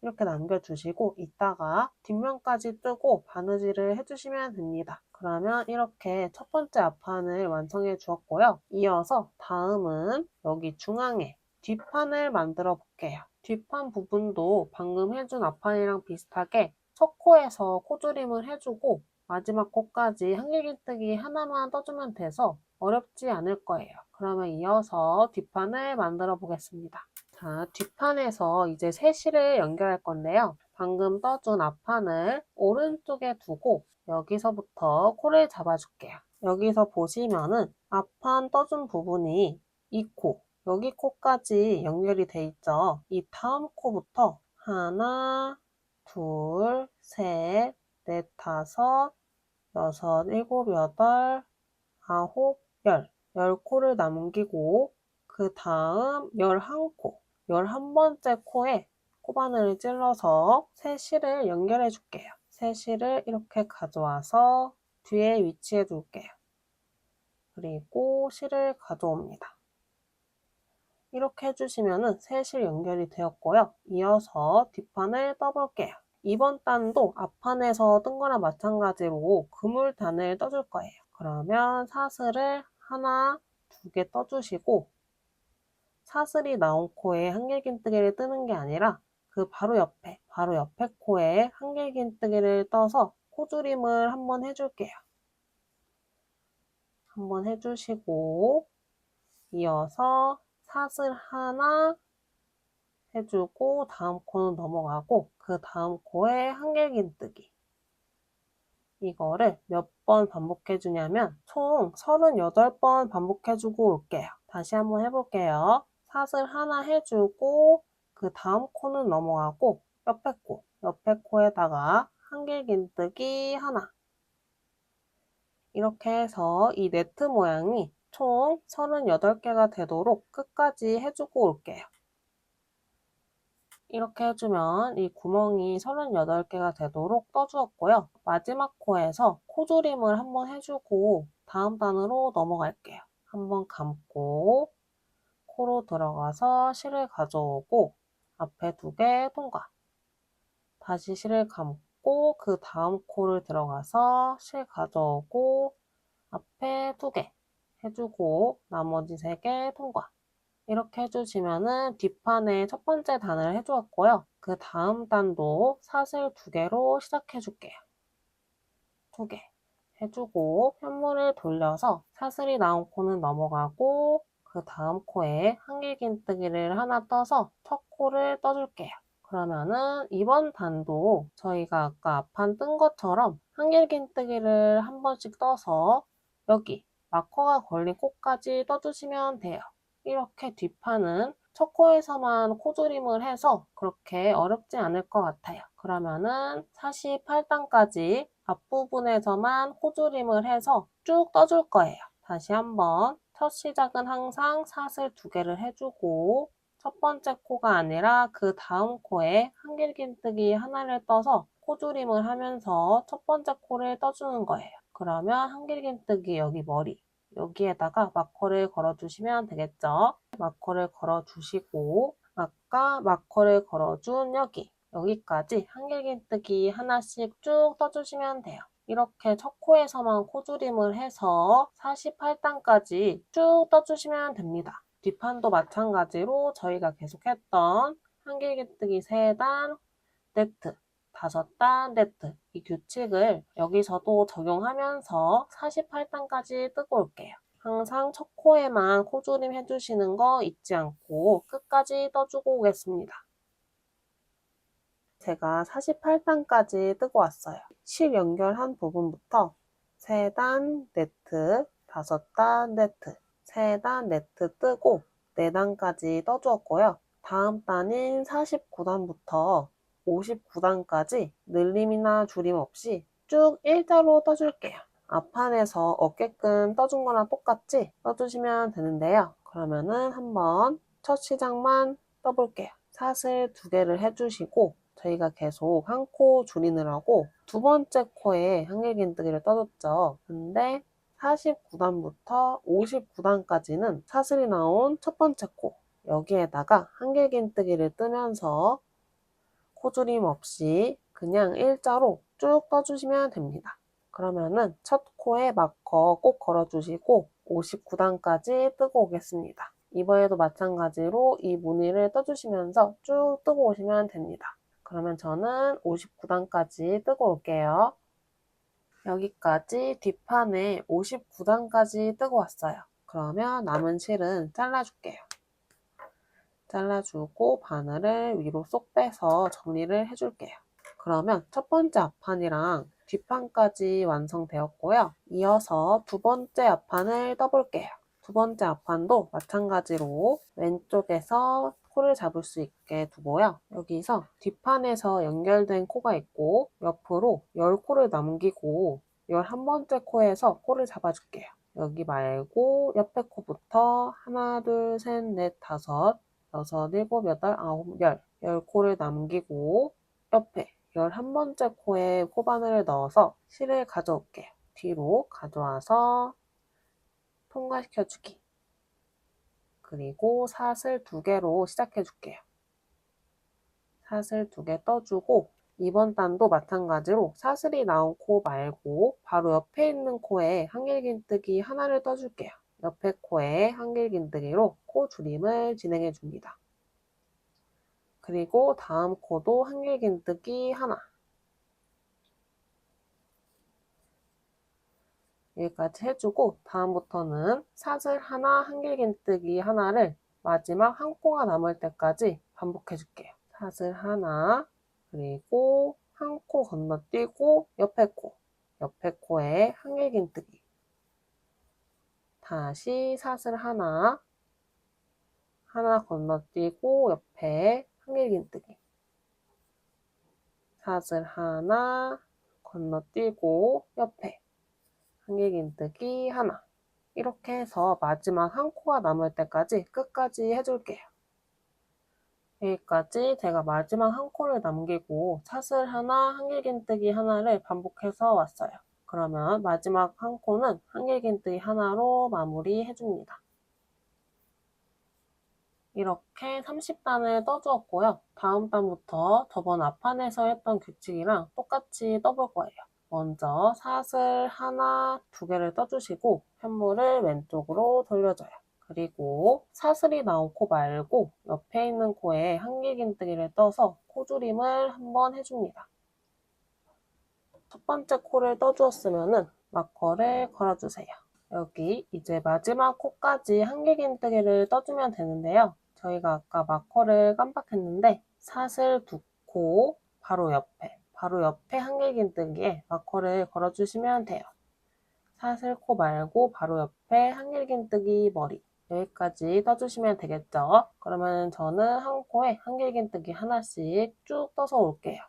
이렇게 남겨주시고 이따가 뒷면까지 뜨고 바느질을 해주시면 됩니다. 그러면 이렇게 첫 번째 앞판을 완성해 주었고요. 이어서 다음은 여기 중앙에 뒷판을 만들어 볼게요. 뒷판 부분도 방금 해준 앞판이랑 비슷하게 첫 코에서 코조림을 해주고 마지막 코까지 한길긴뜨기 하나만 떠주면 돼서 어렵지 않을 거예요. 그러면 이어서 뒷판을 만들어 보겠습니다. 자, 뒷판에서 이제 새 실을 연결할 건데요. 방금 떠준 앞판을 오른쪽에 두고 여기서부터 코를 잡아줄게요. 여기서 보시면은 앞판 떠준 부분이 이 코, 여기 코까지 연결이 돼 있죠. 이 다음 코부터 하나, 둘, 셋, 넷, 다섯, 여섯, 일곱, 여덟, 아홉, 열. 10코를 남기고 그 다음 11코, 11번째 코에 코바늘을 찔러서 새 실을 연결해 줄게요. 새 실을 이렇게 가져와서 뒤에 위치해 둘게요. 그리고 실을 가져옵니다. 이렇게 해주시면 새 실 연결이 되었고요. 이어서 뒷판을 떠볼게요. 이번 단도 앞판에서 뜬 거랑 마찬가지로 그물단을 떠줄 거예요. 그러면 사슬을 하나, 2개 떠주시고 사슬이 나온 코에 한길긴뜨기를 뜨는 게 아니라 그 바로 옆에 코에 한길긴뜨기를 떠서 코줄임을 한번 해줄게요. 한번 해주시고 이어서 사슬 하나 해주고 다음 코는 넘어가고 그 다음 코에 한길긴뜨기 이거를 몇 번 반복해 주냐면 총 38번 반복해 주고 올게요. 다시 한번 해볼게요. 사슬 하나 해주고 그 다음 코는 넘어가고 옆에 코에다가 한길긴뜨기 하나. 이렇게 해서 이 네트 모양이 총 38개가 되도록 끝까지 해주고 올게요. 이렇게 해주면 이 구멍이 38개가 되도록 떠주었고요. 마지막 코에서 코조림을 한번 해주고 다음 단으로 넘어갈게요. 한번 감고 코로 들어가서 실을 가져오고 앞에 2개 통과. 다시 실을 감고 그 다음 코를 들어가서 실 가져오고 앞에 2개 해주고 나머지 3개 통과. 이렇게 해주시면은 뒷판에 첫 번째 단을 해주었고요. 그 다음 단도 사슬 2개로 시작해줄게요. 2개 해주고 편물을 돌려서 사슬이 나온 코는 넘어가고 그 다음 코에 한길긴뜨기를 하나 떠서 첫 코를 떠줄게요. 그러면은 이번 단도 저희가 아까 앞판 뜬 것처럼 한길긴뜨기를 한 번씩 떠서 여기 마커가 걸린 코까지 떠주시면 돼요. 이렇게 뒷판은 첫 코에서만 코조림을 해서 그렇게 어렵지 않을 것 같아요. 그러면은 48단까지 앞부분에서만 코조림을 해서 쭉 떠줄 거예요. 다시 한번 첫 시작은 항상 사슬 2개를 해주고 첫 번째 코가 아니라 그 다음 코에 한길긴뜨기 하나를 떠서 코조림을 하면서 첫 번째 코를 떠주는 거예요. 그러면 한길긴뜨기 여기 머리 여기에다가 마커를 걸어주시면 되겠죠. 마커를 걸어주시고 아까 마커를 걸어준 여기까지 한길긴뜨기 하나씩 쭉 떠주시면 돼요. 이렇게 첫 코에서만 코조림을 해서 48단까지 쭉 떠주시면 됩니다. 뒷판도 마찬가지로 저희가 계속했던 한길긴뜨기 3단, 네트, 5단, 네트 이 규칙을 여기서도 적용하면서 48단까지 뜨고 올게요. 항상 첫 코에만 코조림 해주시는 거 잊지 않고 끝까지 떠주고 오겠습니다. 제가 48단까지 뜨고 왔어요. 실 연결한 부분부터 3단 네트, 5단 네트, 3단 네트 뜨고 4단까지 떠주었고요. 다음 단인 49단부터 59단까지 늘림이나 줄임 없이 쭉 일자로 떠줄게요. 앞판에서 어깨끈 떠준 거랑 똑같이 떠주시면 되는데요. 그러면은 한번 첫 시작만 떠볼게요. 사슬 2개를 해주시고 저희가 계속 한 코 줄이느라고 두 번째 코에 한길긴뜨기를 떠줬죠. 근데 49단부터 59단까지는 사슬이 나온 첫 번째 코 여기에다가 한길긴뜨기를 뜨면서 코줄임 없이 그냥 일자로 쭉 떠주시면 됩니다. 그러면은 첫 코에 마커 꼭 걸어주시고 59단까지 뜨고 오겠습니다. 이번에도 마찬가지로 이 무늬를 떠주시면서 쭉 뜨고 오시면 됩니다. 그러면 저는 59단까지 뜨고 올게요. 여기까지 뒷판에 59단까지 뜨고 왔어요. 그러면 남은 실은 잘라줄게요. 잘라주고 바늘을 위로 쏙 빼서 정리를 해줄게요. 그러면 첫 번째 앞판이랑 뒷판까지 완성되었고요. 이어서 두 번째 앞판을 떠볼게요. 두 번째 앞판도 마찬가지로 왼쪽에서 코를 잡을 수 있게 두고요. 여기서 뒷판에서 연결된 코가 있고 옆으로 10코를 남기고 11번째 코에서 코를 잡아줄게요. 여기 말고 옆에 코부터 하나, 둘, 셋, 넷, 다섯, 여섯, 일곱, 여덟, 아홉, 열. 10코를 남기고 옆에 11번째 코에 코바늘을 넣어서 실을 가져올게요. 뒤로 가져와서 통과시켜주기. 그리고 사슬 2개로 시작해줄게요. 사슬 2개 떠주고 이번 단도 마찬가지로 사슬이 나온 코 말고 바로 옆에 있는 코에 한길긴뜨기 하나를 떠줄게요. 옆에 코에 한길긴뜨기로 코 줄임을 진행해 줍니다. 그리고 다음 코도 한길긴뜨기 하나. 여기까지 해주고 다음부터는 사슬 하나, 한길긴뜨기 하나를 마지막 한 코가 남을 때까지 반복해 줄게요. 사슬 하나, 그리고 한 코 건너뛰고 옆에 코, 옆에 코에 한길긴뜨기. 다시 사슬 하나 건너뛰고 옆에 한길긴뜨기. 사슬 하나 건너뛰고 옆에 한길긴뜨기 하나. 이렇게 해서 마지막 한 코가 남을 때까지 끝까지 해줄게요. 여기까지 제가 마지막 한 코를 남기고 사슬 하나, 한길긴뜨기 하나를 반복해서 왔어요. 그러면 마지막 한 코는 한길긴뜨기 하나로 마무리 해줍니다. 이렇게 30단을 떠주었고요. 다음 단부터 저번 앞판에서 했던 규칙이랑 똑같이 떠볼 거예요. 먼저 사슬 하나, 두 개를 떠주시고 편물을 왼쪽으로 돌려줘요. 그리고 사슬이 나온 코 말고 옆에 있는 코에 한길긴뜨기를 떠서 코줄임을 한번 해줍니다. 첫 번째 코를 떠주었으면 마커를 걸어주세요. 여기 이제 마지막 코까지 한길긴뜨기를 떠주면 되는데요. 저희가 아까 마커를 깜빡했는데 사슬 두 코 바로 옆에 한길긴뜨기에 마커를 걸어주시면 돼요. 사슬 코 말고 바로 옆에 한길긴뜨기 머리 여기까지 떠주시면 되겠죠? 그러면 저는 한 코에 한길긴뜨기 하나씩 쭉 떠서 올게요.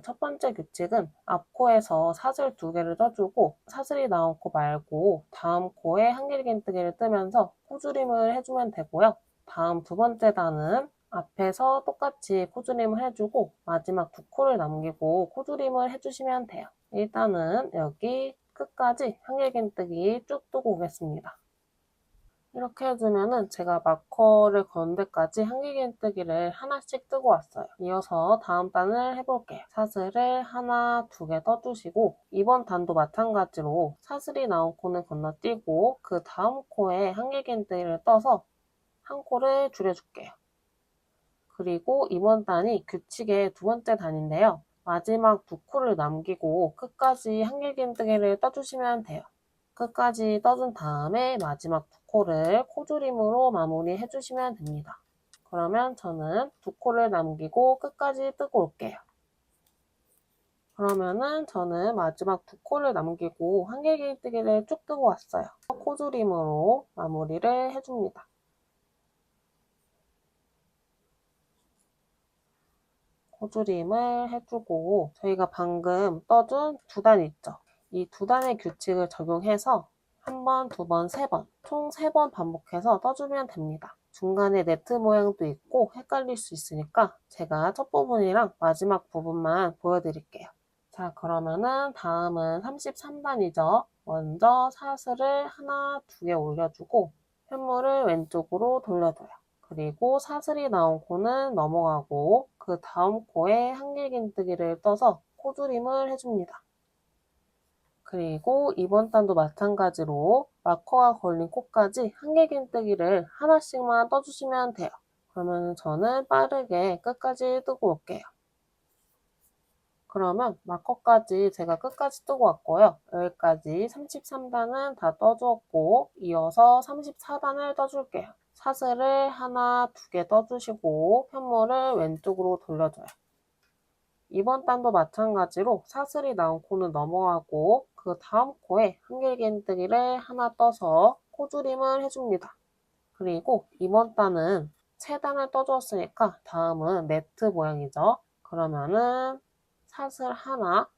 첫 번째 규칙은 앞코에서 사슬 두 개를 떠주고 사슬이 나온 코 말고 다음 코에 한길긴뜨기를 뜨면서 코줄임을 해주면 되고요. 다음 두 번째 단은 앞에서 똑같이 코줄임을 해주고 마지막 두 코를 남기고 코줄임을 해주시면 돼요. 일단은 여기 끝까지 한길긴뜨기 쭉 뜨고 오겠습니다. 이렇게 해주면은 제가 마커를 거는 데까지 한길긴뜨기를 하나씩 뜨고 왔어요. 이어서 다음 단을 해볼게요. 사슬을 하나, 두 개 떠주시고 이번 단도 마찬가지로 사슬이 나온 코는 건너뛰고 그 다음 코에 한길긴뜨기를 떠서 한 코를 줄여줄게요. 그리고 이번 단이 규칙의 두 번째 단인데요. 마지막 두 코를 남기고 끝까지 한길긴뜨기를 떠주시면 돼요. 끝까지 떠준 다음에 마지막 두 코를 코줄임으로 마무리 해주시면 됩니다. 그러면 저는 두 코를 남기고 끝까지 뜨고 올게요. 그러면은 저는 마지막 두 코를 남기고 한길긴뜨기를 쭉 뜨고 왔어요. 코줄임으로 마무리를 해줍니다. 코줄임을 해주고 저희가 방금 떠준 두 단 있죠? 이 두 단의 규칙을 적용해서 한 번, 두 번, 세 번, 총 3번 반복해서 떠주면 됩니다. 중간에 네트 모양도 있고 헷갈릴 수 있으니까 제가 첫 부분이랑 마지막 부분만 보여드릴게요. 자, 그러면은 다음은 33단이죠. 먼저 사슬을 하나, 두 개 올려주고 편물을 왼쪽으로 돌려줘요. 그리고 사슬이 나온 코는 넘어가고 그 다음 코에 한길긴뜨기를 떠서 코줄임을 해줍니다. 그리고 이번 단도 마찬가지로 마커가 걸린 코까지 한길긴뜨기를 하나씩만 떠주시면 돼요. 그러면 저는 빠르게 끝까지 뜨고 올게요. 그러면 마커까지 제가 끝까지 뜨고 왔고요. 여기까지 33단은 다 떠주었고 이어서 34단을 떠줄게요. 사슬을 하나, 두 개 떠주시고 편물을 왼쪽으로 돌려줘요. 이번 단도 마찬가지로 사슬이 나온 코는 넘어가고 그 다음 코에 한길긴뜨기를 하나 떠서 코줄임을 해줍니다. 그리고 이번 단은 세 단을 떠주었으니까 다음은 네트 모양이죠. 그러면은 사슬 하나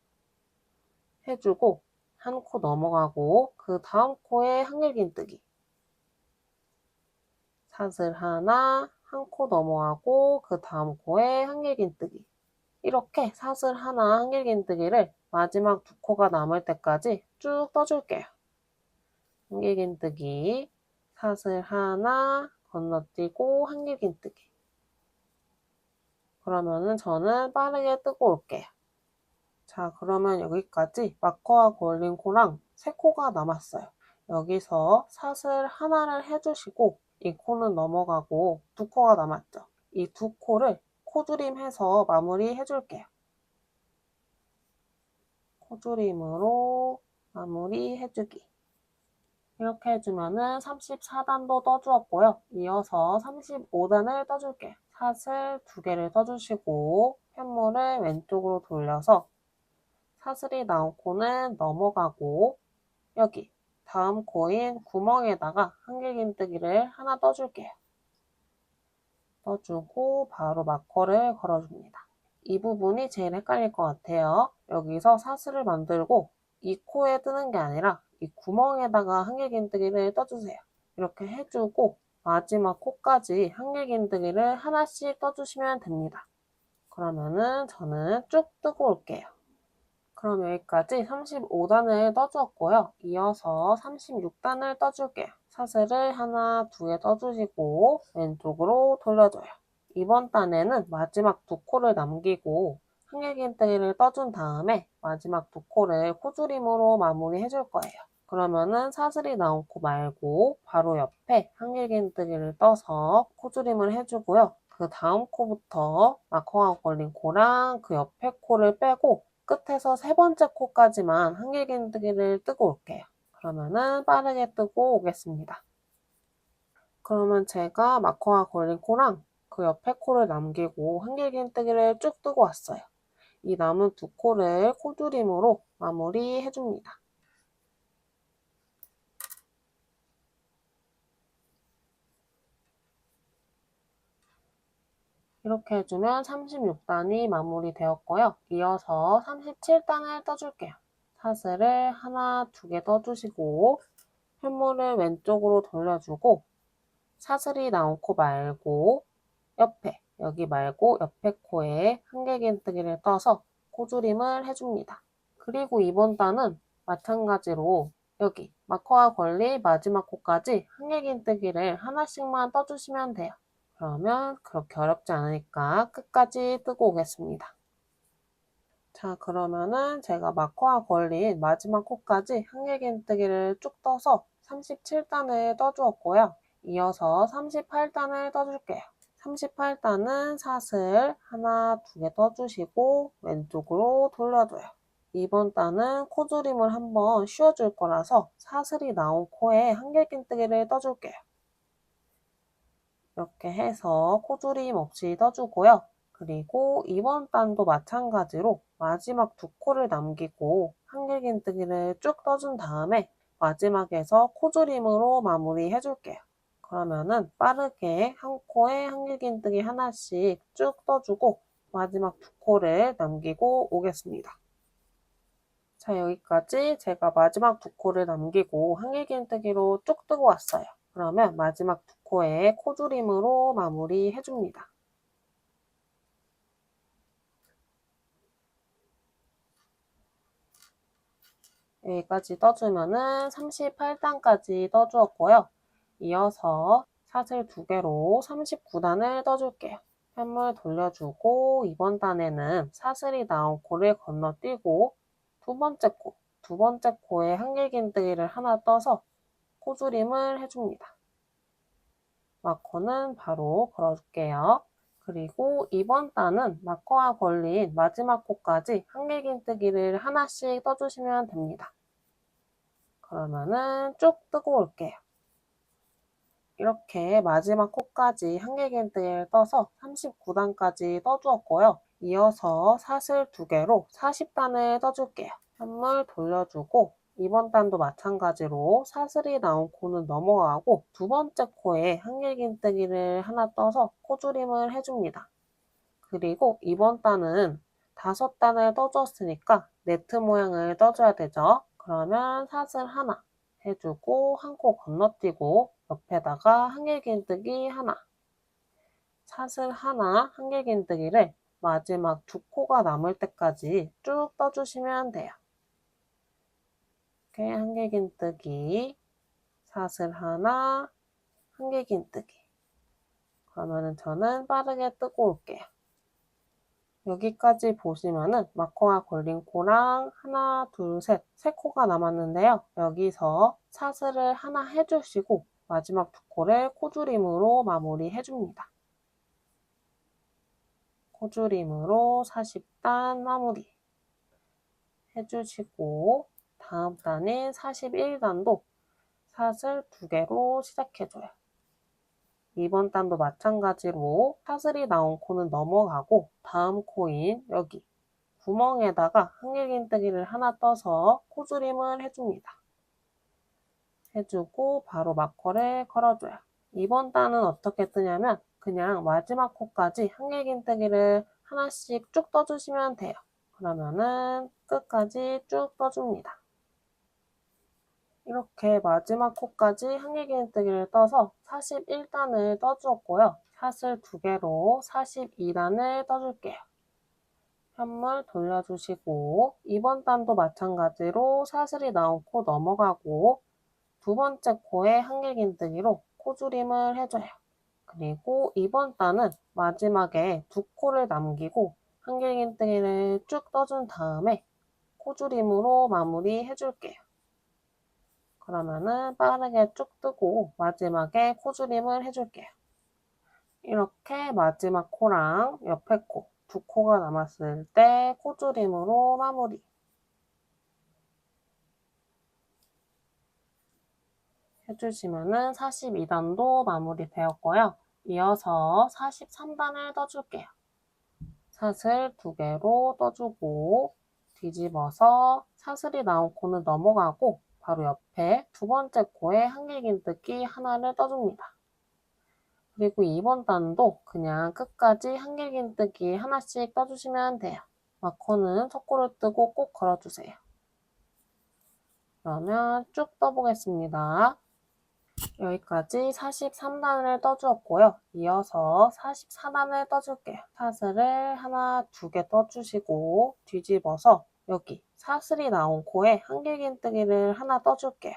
해주고 한 코 넘어가고 그 다음 코에 한길긴뜨기 사슬 하나, 한 코 넘어가고 그 다음 코에 한길긴뜨기 이렇게 사슬 하나 한길긴뜨기를 마지막 두 코가 남을 때까지 쭉 떠줄게요. 한길긴뜨기 사슬 하나 건너뛰고 한길긴뜨기 그러면은 저는 빠르게 뜨고 올게요. 자, 그러면 여기까지 마커가 걸린 코랑 세 코가 남았어요. 여기서 사슬 하나를 해주시고 이 코는 넘어가고 두 코가 남았죠. 이 두 코를 코줄임해서 마무리 해줄게요. 코줄임으로 마무리 해주기. 이렇게 해주면은 34단도 떠주었고요. 이어서 35단을 떠줄게요. 사슬 두 개를 떠주시고 편물을 왼쪽으로 돌려서 사슬이 나온 코는 넘어가고 여기 다음 코인 구멍에다가 한길긴뜨기를 하나 떠줄게요. 떠주고 바로 마커를 걸어줍니다. 이 부분이 제일 헷갈릴 것 같아요. 여기서 사슬을 만들고 이 코에 뜨는 게 아니라 이 구멍에다가 한길긴뜨기를 떠주세요. 이렇게 해주고 마지막 코까지 한길긴뜨기를 하나씩 떠주시면 됩니다. 그러면은 저는 쭉 뜨고 올게요. 그럼 여기까지 35단을 떠주었고요. 이어서 36단을 떠줄게요. 사슬을 하나, 두 개 떠주시고 왼쪽으로 돌려줘요. 이번 단에는 마지막 두 코를 남기고 한길긴뜨기를 떠준 다음에 마지막 두 코를 코줄임으로 마무리해줄 거예요. 그러면은 사슬이 나온 코 말고 바로 옆에 한길긴뜨기를 떠서 코줄임을 해주고요. 그 다음 코부터 마커가 걸린 코랑 그 옆에 코를 빼고 끝에서 세 번째 코까지만 한길긴뜨기를 뜨고 올게요. 그러면은 빠르게 뜨고 오겠습니다. 그러면 제가 마커가 걸린 코랑 그 옆에 코를 남기고 한길긴뜨기를 쭉 뜨고 왔어요. 이 남은 두 코를 코줄임으로 마무리해줍니다. 이렇게 해주면 36단이 마무리되었고요. 이어서 37단을 떠줄게요. 사슬을 하나, 두 개 떠주시고 흉물을 왼쪽으로 돌려주고 사슬이 나온 코 말고 옆에, 여기 말고 옆에 코에 한길긴뜨기를 떠서 코줄임을 해줍니다. 그리고 이번 단은 마찬가지로 여기 마커가 걸린 마지막 코까지 한길긴뜨기를 하나씩만 떠주시면 돼요. 그러면 그렇게 어렵지 않으니까 끝까지 뜨고 오겠습니다. 자, 그러면은 제가 마커가 걸린 마지막 코까지 한길긴뜨기를 쭉 떠서 37단을 떠주었고요. 이어서 38단을 떠줄게요. 38단은 사슬 하나, 두 개 떠주시고 왼쪽으로 돌려줘요. 이번 단은 코줄임을 한번 씌워줄 거라서 사슬이 나온 코에 한길긴뜨기를 떠줄게요. 이렇게 해서 코줄임 없이 떠주고요. 그리고 이번 단도 마찬가지로 마지막 두 코를 남기고 한길긴뜨기를 쭉 떠준 다음에 마지막에서 코줄임으로 마무리 해줄게요. 그러면은 빠르게 한 코에 한길긴뜨기 하나씩 쭉 떠주고 마지막 두 코를 남기고 오겠습니다. 자, 여기까지 제가 마지막 두 코를 남기고 한길긴뜨기로 쭉 뜨고 왔어요. 그러면 마지막 두 코에 코줄임으로 마무리 해줍니다. 여기까지 떠주면은 38단까지 떠주었고요. 이어서 사슬 두 개로 39단을 떠줄게요. 펜물 돌려주고 이번 단에는 사슬이 나온 코를 건너뛰고 두 번째 코에 한길긴뜨기를 하나 떠서 코줄임을 해줍니다. 마커는 바로 걸어줄게요. 그리고 이번 단은 마커가 걸린 마지막 코까지 한길긴뜨기를 하나씩 떠주시면 됩니다. 그러면은 쭉 뜨고 올게요. 이렇게 마지막 코까지 한길긴뜨기를 떠서 39단까지 떠주었고요. 이어서 사슬 두 개로 40단을 떠줄게요. 한물 돌려주고 이번 단도 마찬가지로 사슬이 나온 코는 넘어가고 두 번째 코에 한길긴뜨기를 하나 떠서 코줄임을 해줍니다. 그리고 이번 단은 5단을 떠주었으니까 네트 모양을 떠줘야 되죠. 그러면 사슬 하나 해주고 한 코 건너뛰고 옆에다가 한길긴뜨기 하나 사슬 하나 한길긴뜨기를 마지막 두 코가 남을 때까지 쭉 떠주시면 돼요. 이렇게 한길긴뜨기 사슬 하나 한길긴뜨기 그러면은 저는 빠르게 뜨고 올게요. 여기까지 보시면은 마커가 걸린 코랑 하나, 둘, 세 코가 남았는데요. 여기서 사슬을 하나 해주시고 마지막 두 코를 코줄임으로 마무리 해줍니다. 코줄임으로 40단 마무리 해주시고 다음 단인 41단도 사슬 두 개로 시작해줘요. 이번 단도 마찬가지로 사슬이 나온 코는 넘어가고 다음 코인 여기 구멍에다가 한길긴뜨기를 하나 떠서 코줄임을 해줍니다. 해주고 바로 마커를 걸어줘요. 이번 단은 어떻게 뜨냐면 그냥 마지막 코까지 한길긴뜨기를 하나씩 쭉 떠주시면 돼요. 그러면은 끝까지 쭉 떠줍니다. 이렇게 마지막 코까지 한길긴뜨기를 떠서 41단을 떠주었고요. 샷을 2개로 42단을 떠줄게요. 현물 돌려주시고 이번 단도 마찬가지로 사슬이 나온 코 넘어가고 두 번째 코에 한길긴뜨기로 코줄임을 해줘요. 그리고 이번 단은 마지막에 2코를 남기고 한길긴뜨기를 쭉 떠준 다음에 코줄임으로 마무리 해줄게요. 그러면은 빠르게 쭉 뜨고 마지막에 코줄임을 해줄게요. 이렇게 마지막 코랑 옆에 코, 2코가 남았을 때 코줄임으로 마무리. 해주시면은 42단도 마무리 되었고요. 이어서 43단을 떠줄게요. 사슬 2개로 떠주고 뒤집어서 사슬이 나온 코는 넘어가고 바로 옆에 두 번째 코에 한길긴뜨기 하나를 떠줍니다. 그리고 이번 단도 그냥 끝까지 한길긴뜨기 하나씩 떠주시면 돼요. 마커는 속코를 뜨고 꼭 걸어주세요. 그러면 쭉 떠보겠습니다. 여기까지 43단을 떠주었고요. 이어서 44단을 떠줄게요. 사슬을 하나, 2개 떠주시고 뒤집어서 여기 사슬이 나온 코에 한길긴뜨기를 하나 떠줄게요.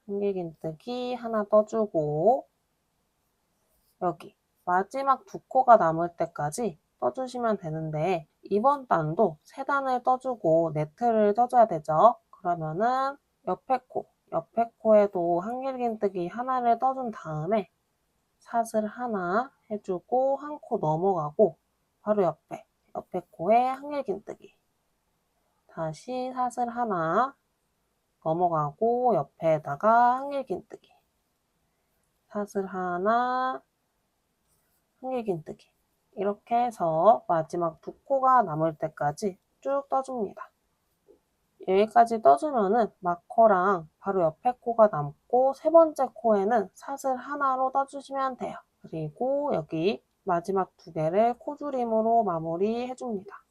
한길긴뜨기 하나 떠주고 여기 마지막 2코가 남을 때까지 떠주시면 되는데 이번 단도 3단을 떠주고 네트를 떠줘야 되죠. 그러면은 옆에 코에도 한길긴뜨기 하나를 떠준 다음에 사슬 하나 해주고 한 코 넘어가고 바로 옆에 코에 한길긴뜨기 다시 사슬 하나 넘어가고 옆에다가 한길긴뜨기 사슬 하나 한길긴뜨기 이렇게 해서 마지막 2코가 남을 때까지 쭉 떠줍니다. 여기까지 떠주면은 마커랑 바로 옆에 코가 남고 세 번째 코에는 사슬 하나로 떠주시면 돼요. 그리고 여기 마지막 2개를 코줄임으로 마무리 해줍니다.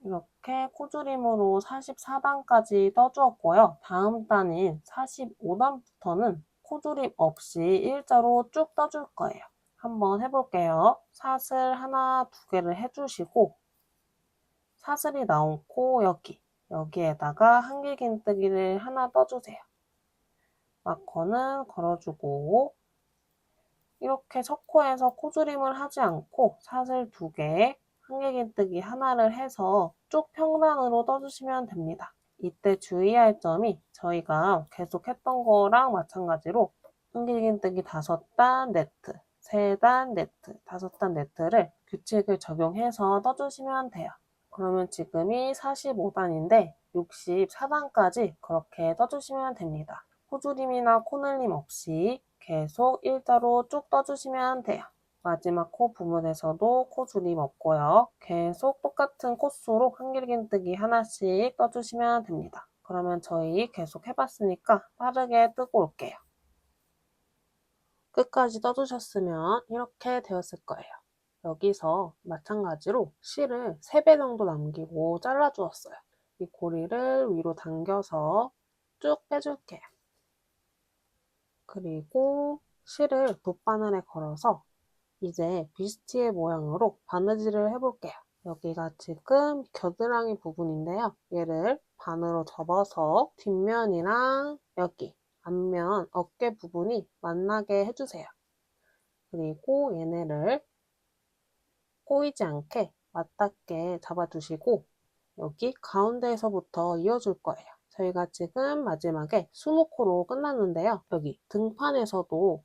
이렇게 코줄임으로 44단까지 떠주었고요. 다음 단인 45단부터는 코줄임 없이 일자로 쭉 떠줄 거예요. 한번 해볼게요. 사슬 하나, 2개를 해주시고 사슬이 나온 코 여기에다가 한길긴뜨기를 하나 떠주세요. 마커는 걸어주고 이렇게 첫 코에서 코줄임을 하지 않고 사슬 2개, 한길긴뜨기 하나를 해서 쭉 평단으로 떠주시면 됩니다. 이때 주의할 점이 저희가 계속 했던 거랑 마찬가지로 한길긴뜨기 5단 네트, 3단 네트, 5단 네트를 규칙을 적용해서 떠주시면 돼요. 그러면 지금이 45단인데 64단까지 그렇게 떠주시면 됩니다. 코줄임이나 코늘림 없이 계속 일자로 쭉 떠주시면 돼요. 마지막 코 부분에서도 코줄임 없고요. 계속 똑같은 코수로 한길긴뜨기 하나씩 떠주시면 됩니다. 그러면 저희 계속 해봤으니까 빠르게 뜨고 올게요. 끝까지 떠주셨으면 이렇게 되었을 거예요. 여기서 마찬가지로 실을 3배 정도 남기고 잘라주었어요. 이 고리를 위로 당겨서 쭉 빼줄게요. 그리고 실을 돗바늘에 걸어서 이제 비스티의 모양으로 바느질을 해볼게요. 여기가 지금 겨드랑이 부분인데요. 얘를 반으로 접어서 뒷면이랑 여기 앞면 어깨 부분이 만나게 해주세요. 그리고 얘네를 꼬이지 않게 맞닿게 잡아주시고 여기 가운데에서부터 이어줄 거예요. 저희가 지금 마지막에 20코로 끝났는데요. 여기 등판에서도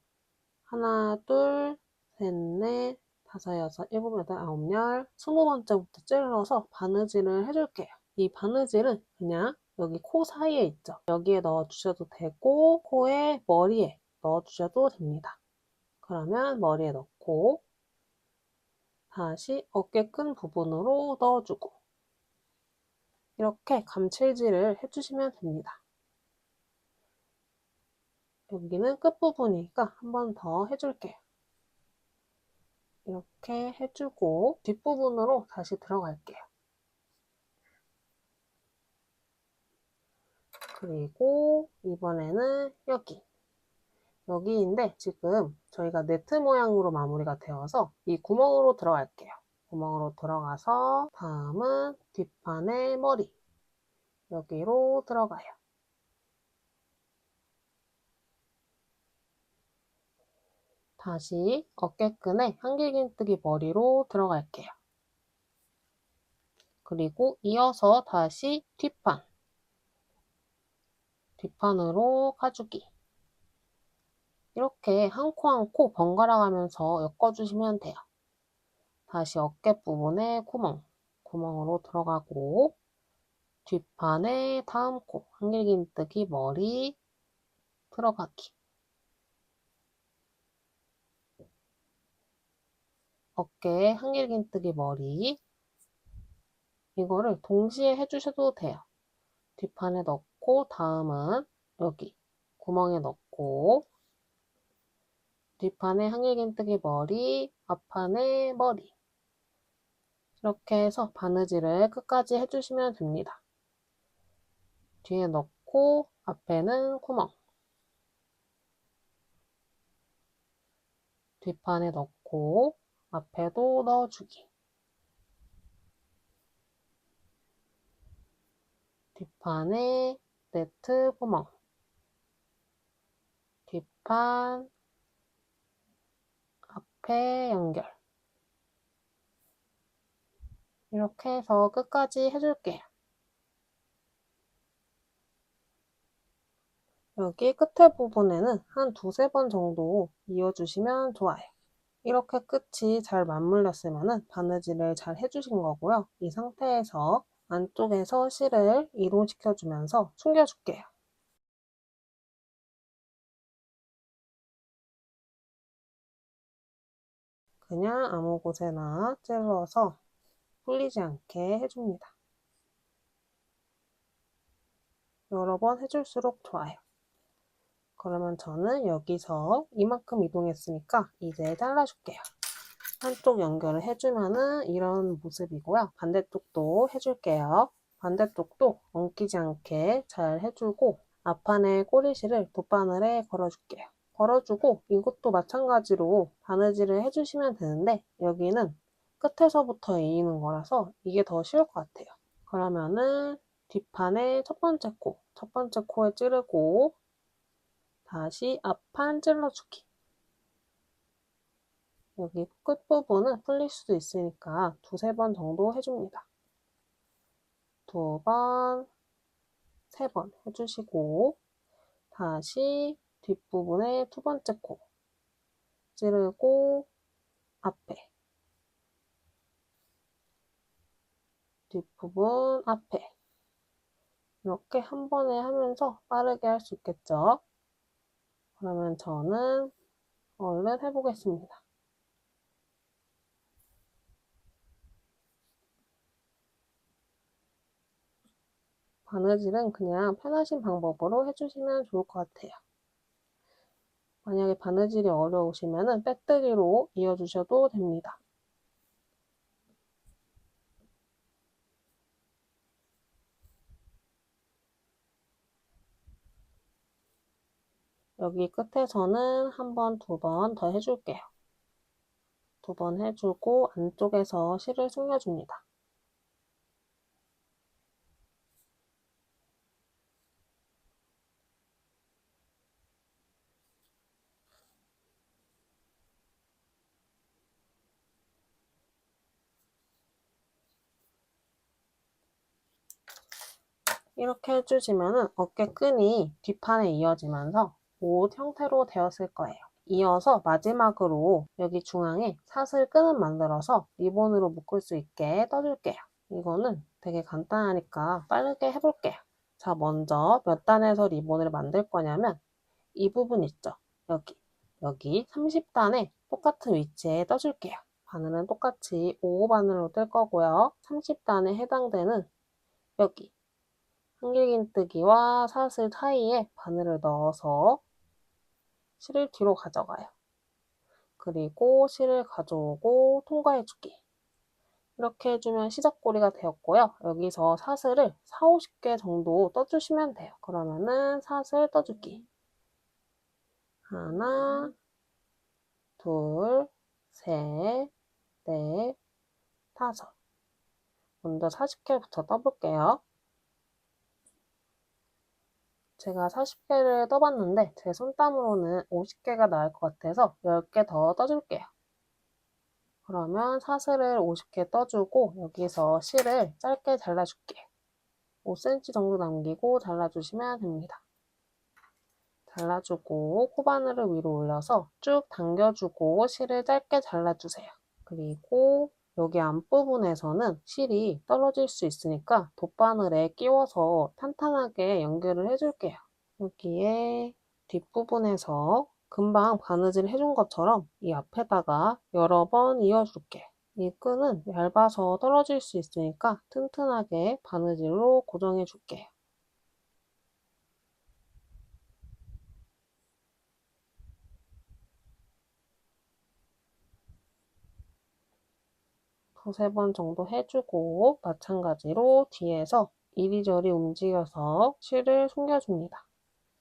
하나, 둘, 셋, 넷, 다섯, 여섯, 일곱, 여덟, 아홉, 열, 20번째부터 찔러서 바느질을 해줄게요. 이 바느질은 그냥 여기 코 사이에 있죠. 여기에 넣어주셔도 되고 코의 머리에 넣어주셔도 됩니다. 그러면 머리에 넣고 다시 어깨끈 부분으로 넣어주고 이렇게 감칠질을 해주시면 됩니다. 여기는 끝부분이니까 한 번 더 해줄게요. 이렇게 해주고 뒷부분으로 다시 들어갈게요. 그리고 이번에는 여기인데 지금 저희가 네트 모양으로 마무리가 되어서 이 구멍으로 들어갈게요. 구멍으로 들어가서 다음은 뒷판의 머리 여기로 들어가요. 다시 어깨끈에 한길긴뜨기 머리로 들어갈게요. 그리고 이어서 다시 뒷판으로 가주기. 이렇게 한 코 한 코 번갈아 가면서 엮어주시면 돼요. 다시 어깨 부분에 구멍으로 들어가고 뒷판에 다음 코 한길긴뜨기 머리 들어가기. 어깨에 한길긴뜨기 머리 이거를 동시에 해주셔도 돼요. 뒷판에 넣고 다음은 여기 구멍에 넣고 뒷판에 한길긴뜨기 머리, 앞판에 머리 이렇게 해서 바느질을 끝까지 해주시면 됩니다. 뒤에 넣고 앞에는 구멍 뒷판에 넣고 앞에도 넣어주기 뒷판에 네트 구멍 뒷판 앞에 연결 이렇게 해서 끝까지 해줄게요. 여기 끝에 부분에는 한 두세 번 정도 이어주시면 좋아요. 이렇게 끝이 잘 맞물렸으면 바느질을 잘 해주신 거고요. 이 상태에서 안쪽에서 실을 이동시켜주면서 숨겨줄게요. 그냥 아무 곳에나 찔러서 풀리지 않게 해줍니다. 여러 번 해줄수록 좋아요. 그러면 저는 여기서 이만큼 이동했으니까 이제 잘라줄게요. 한쪽 연결을 해주면은 이런 모습이고요. 반대쪽도 해줄게요. 반대쪽도 엉키지 않게 잘 해주고 앞판에 꼬리실을 돗바늘에 걸어줄게요. 걸어주고 이것도 마찬가지로 바느질을 해주시면 되는데 여기는 끝에서부터 에이는 거라서 이게 더 쉬울 것 같아요. 그러면은 뒷판에 첫 번째 코에 찌르고 다시 앞판 찔러주기. 여기 끝부분은 풀릴 수도 있으니까 두세 번 정도 해줍니다. 두 번, 세 번 해주시고 다시 뒷부분에 두 번째 코 찌르고 앞에 뒷부분 앞에 이렇게 한 번에 하면서 빠르게 할 수 있겠죠? 그러면 저는 얼른 해보겠습니다. 바느질은 그냥 편하신 방법으로 해주시면 좋을 것 같아요. 만약에 바느질이 어려우시면 빼뜨기로 이어주셔도 됩니다. 여기 끝에서는 한 번, 두 번 더 해줄게요. 두 번 해주고 안쪽에서 실을 숨겨줍니다. 이렇게 해주시면 어깨끈이 뒷판에 이어지면서 옷 형태로 되었을 거예요. 이어서 마지막으로 여기 중앙에 사슬끈을 만들어서 리본으로 묶을 수 있게 떠줄게요. 이거는 되게 간단하니까 빠르게 해볼게요. 자, 먼저 몇 단에서 리본을 만들 거냐면 이 부분 있죠? 여기 30단에 똑같은 위치에 떠줄게요. 바늘은 똑같이 5호 바늘로 뜰 거고요. 30단에 해당되는 여기 한길긴뜨기와 사슬 사이에 바늘을 넣어서 실을 뒤로 가져가요. 그리고 실을 가져오고 통과해주기. 이렇게 해주면 시작고리가 되었고요. 여기서 사슬을 4, 50개 정도 떠주시면 돼요. 그러면은 사슬 떠주기. 하나, 둘, 셋, 넷, 다섯. 먼저 40개부터 떠볼게요. 제가 40개를 떠봤는데 제 손땀으로는 50개가 나을 것 같아서 10개 더 떠줄게요. 그러면 사슬을 50개 떠주고 여기서 실을 짧게 잘라줄게요. 5cm 정도 남기고 잘라주시면 됩니다. 잘라주고 코바늘을 위로 올려서 쭉 당겨주고 실을 짧게 잘라주세요. 그리고 여기 앞부분에서는 실이 떨어질 수 있으니까 돗바늘에 끼워서 탄탄하게 연결을 해줄게요. 여기에 뒷부분에서 금방 바느질 해준 것처럼 이 앞에다가 여러 번 이어줄게요. 이 끈은 얇아서 떨어질 수 있으니까 튼튼하게 바느질로 고정해 줄게요. 두세 번 정도 해주고 마찬가지로 뒤에서 이리저리 움직여서 실을 숨겨줍니다.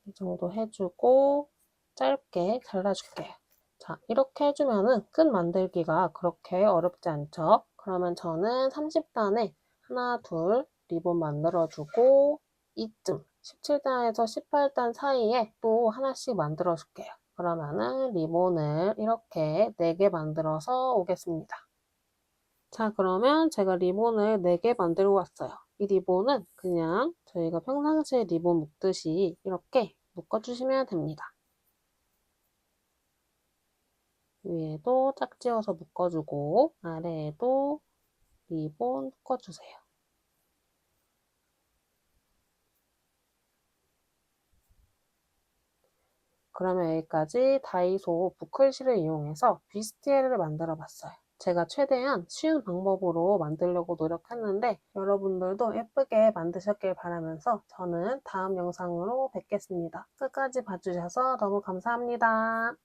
이 정도 해주고 짧게 잘라줄게요. 자, 이렇게 해주면은 끈 만들기가 그렇게 어렵지 않죠? 그러면 저는 30단에 하나, 둘 리본 만들어주고 이쯤 17단에서 18단 사이에 또 하나씩 만들어줄게요. 그러면은 리본을 이렇게 4개 만들어서 오겠습니다. 자, 그러면 제가 리본을 4개 만들고 왔어요. 이 리본은 그냥 저희가 평상시에 리본 묶듯이 이렇게 묶어주시면 됩니다. 위에도 짝지어서 묶어주고 아래에도 리본 묶어주세요. 그러면 여기까지 다이소 부클실을 이용해서 뷔스티에를 만들어 봤어요. 제가 최대한 쉬운 방법으로 만들려고 노력했는데 여러분들도 예쁘게 만드셨길 바라면서 저는 다음 영상으로 뵙겠습니다. 끝까지 봐주셔서 너무 감사합니다.